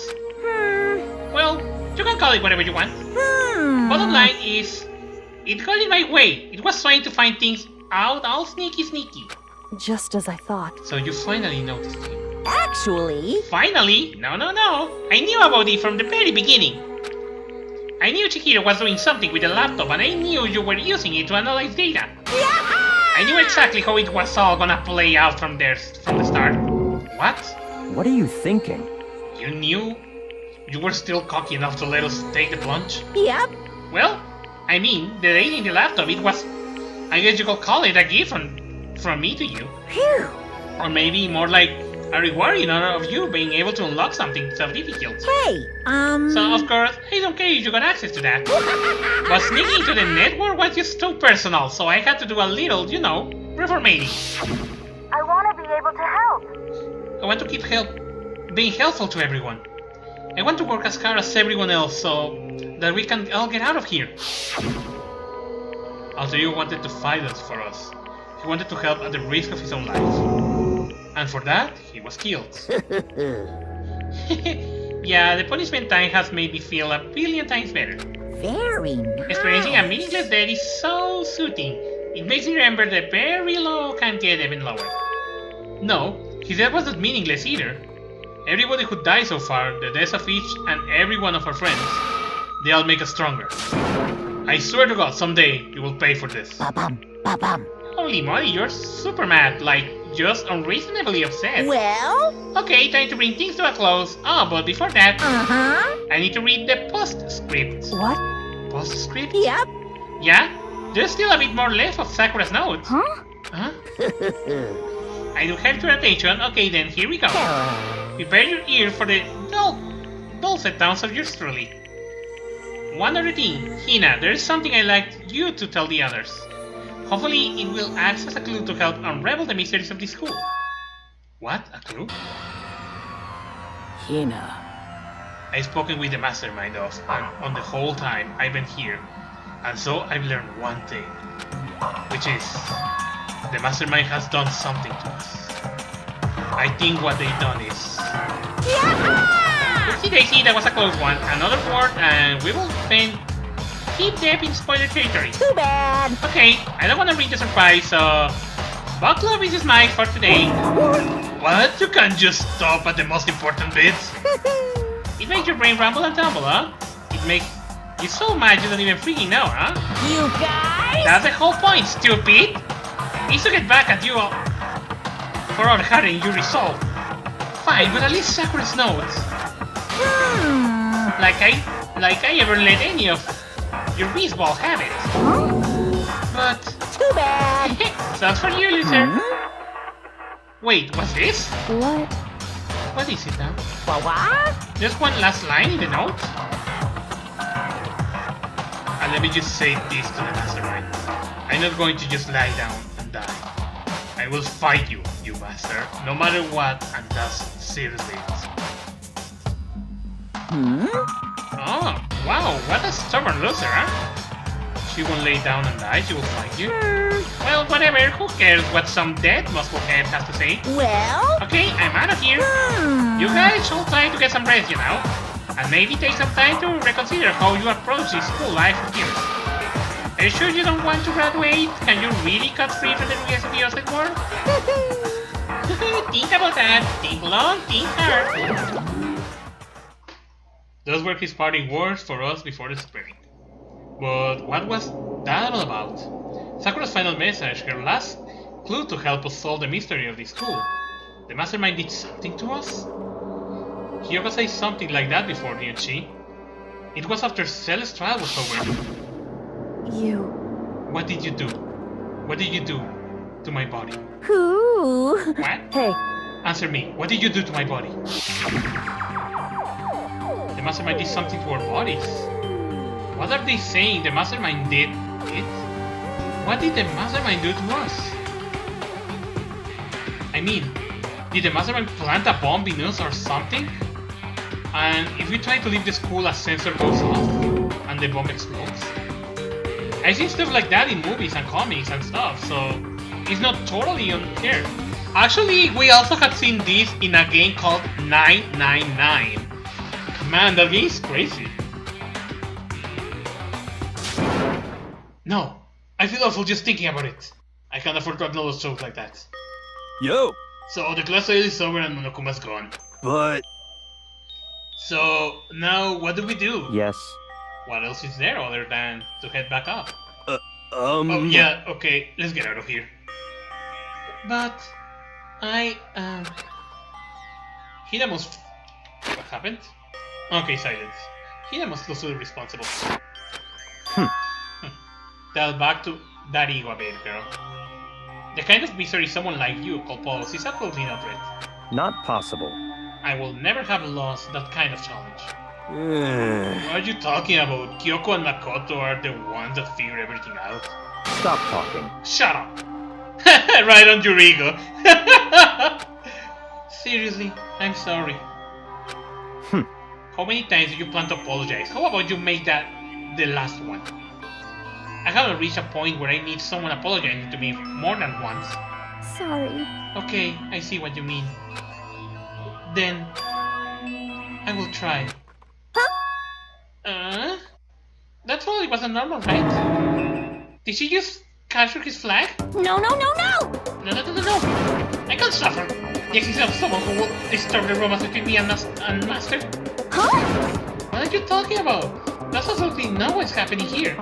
Well, you can call it whatever you want. Bottom line is, it got in my way. It was trying to find things out all sneaky. just as I thought. So you finally noticed him. Actually... Finally? No. I knew about it from the very beginning. I knew Chihiro was doing something with the laptop, and I knew you were using it to analyze data. I knew exactly how it was all gonna play out from the start. What? What are you thinking? You knew? You were still cocky enough to let us take the plunge? Yep. Well, I mean, the data in the laptop, it was... I guess you could call it a gift from me to you. Phew. Or maybe more like a reward in honor of you being able to unlock something so difficult. Hey, So, of course, I don't care if you got access to that. But sneaking into the network was just too personal, so I had to do a little, reformating. I want to be able to help. I want to keep being helpful to everyone. I want to work as hard as everyone else so that we can all get out of here. Altair wanted to fight us for us. He wanted to help at the risk of his own life. And for that, he was killed. Yeah, the punishment time has made me feel a billion times better. very nice. Experiencing a meaningless death is so soothing. It makes me remember the very low can't get even lower. No, his death wasn't meaningless either. Everybody who died so far, the deaths of each and every one of our friends, they all make us stronger. I swear to God, someday you will pay for this. Ba-bum, ba-bum. Holy moly, you're super mad, like just unreasonably upset. Well? Okay, time to bring things to a close. Oh, but before that, I need to read the postscript. What? Postscript? Yep. Yeah? There's still a bit more left of Sakura's notes. Huh? Huh? I do have your attention. Okay, then here we go. Prepare your ear for the dulcet tones of yours truly. One other thing, Hina, there is something I'd like you to tell the others. Hopefully, it will act as a clue to help unravel the mysteries of this school. What? A clue? Hina. I've spoken with the mastermind on the whole time I've been here, and so I've learned one thing, which is the mastermind has done something to us. I think what they've done is... Oopsie daisy, that was a close one. Another word, and we will then keep them in spoiler territory. Too bad. Okay, I don't want to read the surprise, so... Buckle up, this is mine for today. What? You can't just stop at the most important bits? It makes your brain rumble and tumble, huh? It makes you so mad you don't even freaking know, huh? You guys? That's the whole point, stupid! It's to get back at you for all the hurting you resolved. Fine, but at least Sakura's notes. Like I ever let any of your baseball have it. But... Too bad. Sounds for you, loser. Wait, what's this? What? What is it now? What? Just one last line in the note? And let me just say this to the mastermind. I'm not going to just lie down and die. I will fight you, you bastard, no matter what, and that's seriously it. Oh, wow, what a stubborn loser, huh? She won't lay down and die, she will fight you. Well, whatever, who cares what some dead musclehead has to say? Well? Okay, I'm out of here. You guys should try to get some rest, you know? And maybe take some time to reconsider how you approach this school life of yours. Are you sure you don't want to graduate? Can you really cut free from the rest of the outside world? Think about that. Think long, think hard. Those were his parting words for us before the spring. But what was that all about? Sakura's final message, her last clue to help us solve the mystery of this school. The mastermind did something to us? Hyogo said something like that before, didn't she? It was after Cell's trial was over. You... What did you do? What did you do to my body? Who? What? Hey. Answer me. What did you do to my body? The mastermind did something to our bodies. What are they saying the mastermind did it? What did the mastermind do to us? I mean, did the mastermind plant a bomb in us or something? And if we try to leave the school, a sensor goes off and the bomb explodes? I've seen stuff like that in movies and comics and stuff, so it's not totally unfair. Actually, we also had seen this in a game called 999. Man, that game is crazy. No, I feel awful just thinking about it. I can't afford to acknowledge jokes like that. Yo! So the class sale is over and Monokuma's gone. But... So now what do we do? Yes. What else is there other than to head back up? Oh, yeah, okay, let's get out of here. But... Hina must... What happened? Okay, silence. Hina must closely responsible. Tell back to that ego a bit, girl. The kind of misery someone like you could pose is absolutely not threat. Not possible. I will never have lost that kind of challenge. What are you talking about? Kyoko and Makoto are the ones that figure everything out. Stop talking. Shut up! Right on your ego. Seriously, I'm sorry. How many times do you plan to apologize? How about you make that the last one? I haven't reached a point where I need someone apologizing to me more than once. Sorry. Okay, I see what you mean. Then, I will try. That totally wasn't normal, right? Did she just capture his flag? No. No. I can't suffer the existence of someone who will disturb the romance between me and Master. Huh? What are you talking about? That's absolutely not what's happening here.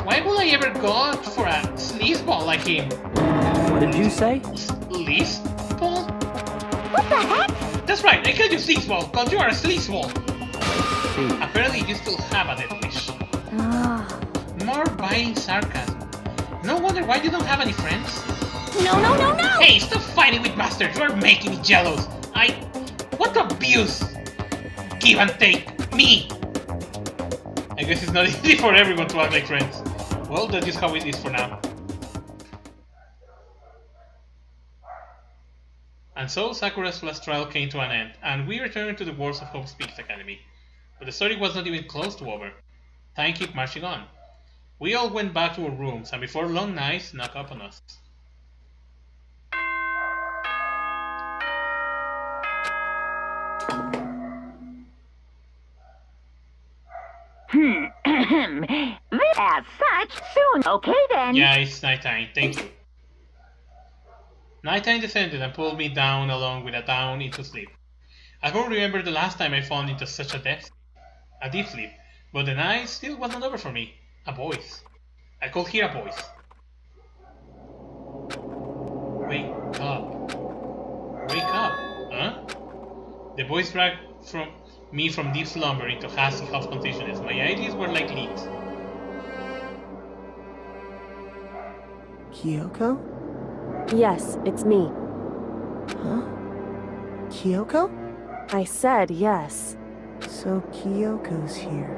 Why would I ever go for a sleazeball like him? What did you say? Sleazeball? What the heck? That's right, I called you sleazeball, because you are a sleazeball. I see. Apparently you still have a death wish. More biting sarcasm. No wonder why you don't have any friends. No. Hey, stop fighting with Master, you are making me jealous. What abuse? Give and take. Me! I guess it's not easy for everyone to act like friends. Well, that is how it is for now. And so Sakura's last trial came to an end, and we returned to the walls of Hope Speaks Academy. But the story was not even close to over. Time kept marching on. We all went back to our rooms, and before long nights snuck up on us. As such, soon. Okay then. Yeah, it's nighttime. Thank you. Nighttime descended and pulled me down along with a down into sleep. I don't remember the last time I fallen into such a deep sleep, but the night still wasn't over for me. A voice. I could hear a voice. Wake up. Wake up. Huh? The voice dragged me from deep slumber into hazy half-consciousness. My ideas were like leaves. Kyoko? Yes, it's me. Huh? Kyoko? I said yes. So Kyoko's here.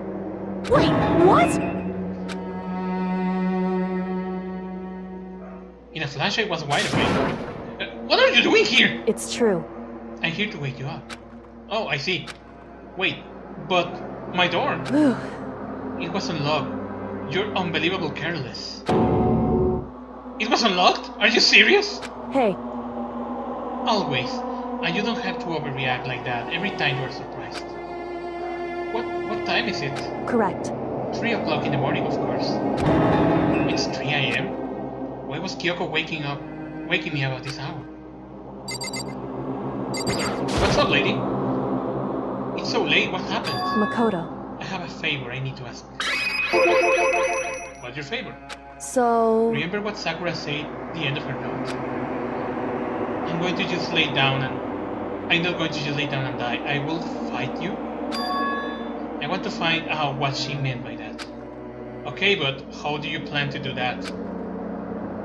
Wait, what? In a flash I was wide awake. What are you doing here? It's true. I'm here to wake you up. Oh, I see. Wait, but my door. It was unlocked. You're unbelievable careless. It was unlocked? Are you serious? Hey. Always. And you don't have to overreact like that every time you're surprised. What time is it? Correct. 3 o'clock in the morning, of course. It's 3 a.m.? Why was Kyoko waking me up at this hour? What's up, lady? It's so late, what happened? Makoto. I have a favor I need to ask. What's your favor? So... Remember what Sakura said at the end of her note? I'm going to just lay down and... I'm not going to just lay down and die. I will fight you. I want to find out what she meant by that. Okay, but how do you plan to do that?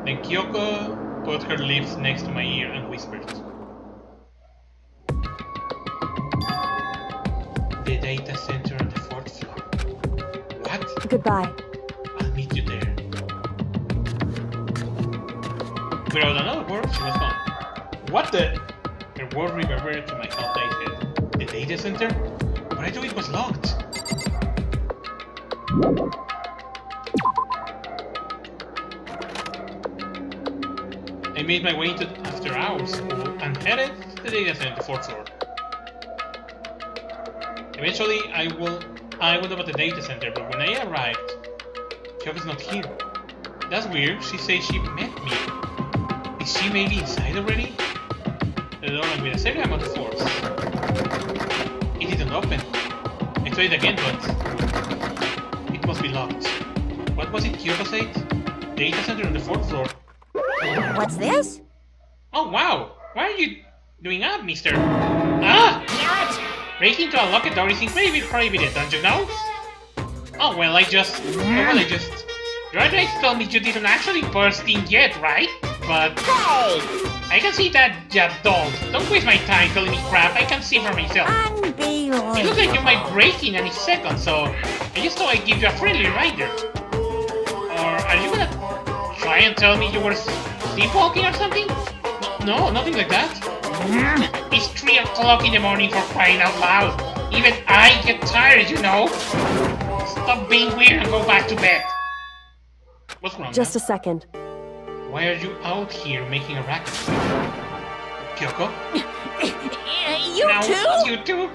Then Kyoko put her lips next to my ear and whispered. The data center on the 4th floor. What? Goodbye. I'll meet you there. Without another word, she was gone. What the? Her word reverberated to my half-dazed head. The data center? But I thought it was locked. I made my way to after hours school and headed to the data center 4th floor. Eventually, I went up at the data center, but when I arrived, Kyoko's not here. That's weird. She says she met me. Is she maybe inside already? The door with a certain amount of force. It didn't open. I tried again, but it must be locked. What was it Kyoko said? Data center on the 4th floor. What's this? Oh wow! Why are you doing up, mister? Ah! Breaking into a locked door is incredibly prohibited, don't you know? Oh well, I just... Your advice told me you didn't actually burst in yet, right? But... Hey! I can see that, you don't. Don't waste my time telling me crap, I can see for myself. Unbelievable. It looks like you might break in any second, so... I just thought I'd give you a friendly reminder. Or are you gonna try and tell me you were sleepwalking or something? No, nothing like that. It's 3 o'clock in the morning for crying out loud. Even I get tired, you know. Stop being weird and go back to bed. What's wrong? Just a second. Why are you out here making a racket? Kyoko? You You two?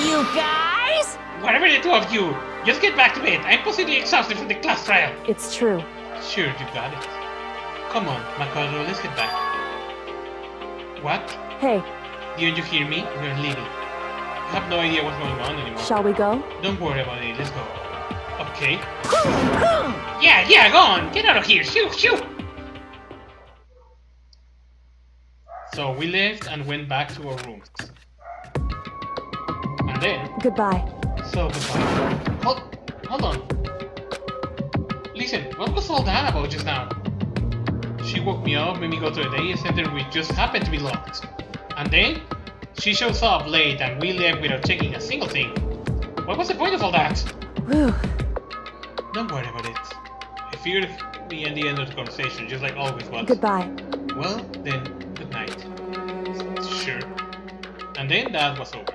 You guys? Whatever the two of you, just get back to bed. I'm possibly exhausted from the class trial. It's true. Sure, you got it. Come on, Makoto, let's get back. What? Hey, Didn't you hear me? We're leaving. I have no idea what's going on anymore. shall we go? Don't worry about it, let's go. Okay. Yeah, go on! Get out of here! Shoo! So we left and went back to our rooms. And then... Goodbye. So goodbye. Hold on. Listen, what was all that about just now? She woke me up, made me go to the day center which just happened to be locked. And then, she shows up late and we left without checking a single thing. What was the point of all that? Whew. Don't worry about it. I figured we end the end of the conversation, just like always was. Goodbye. Well, then, good night. Sure. And then that was over.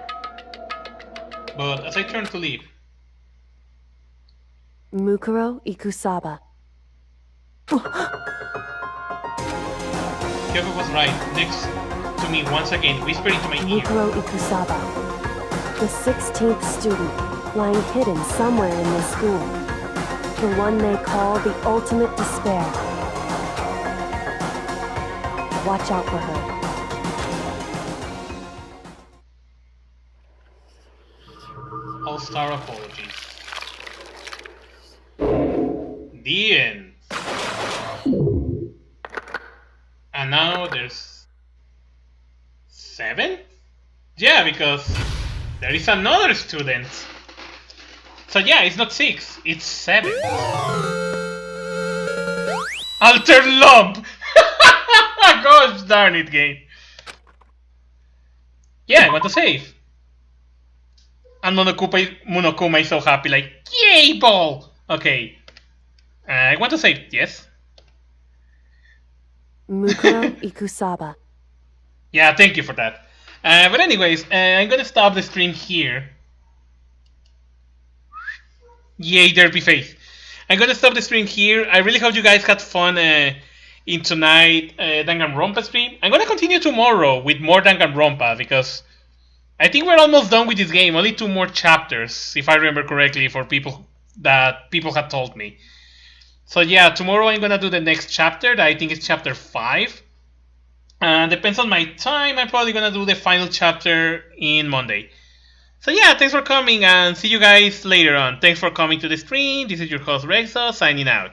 But as I turned to leave... Mukuro Ikusaba. Kyoko was right, next to me once again, whispering into my ear. Mukuro Ikusaba. The 16th student, lying hidden somewhere in this school. The one they call the ultimate despair. Watch out for her. All-star apologies. The end. And now there's 7? Yeah, because there is another student. So yeah, it's not 6, it's 7. Alter lump! Gosh darn it, game. Yeah, I want to save. And Monokuma is so happy, like, yay, ball! Okay. I want to save, yes? Mukuro Ikusaba. Yeah, thank you for that. But anyways, I'm gonna stop the stream here. Yay, derpy face. I'm gonna stop the stream here. I really hope you guys had fun in tonight Danganronpa stream. I'm gonna continue tomorrow with more Danganronpa because I think we're almost done with this game. Only 2 more chapters, if I remember correctly, for people had told me. So yeah, tomorrow I'm gonna do the next chapter. I think it's chapter 5. Depends on my time. I'm probably gonna do the final chapter in Monday. So yeah, thanks for coming and see you guys later on. Thanks for coming to the stream. This is your host Rexo signing out.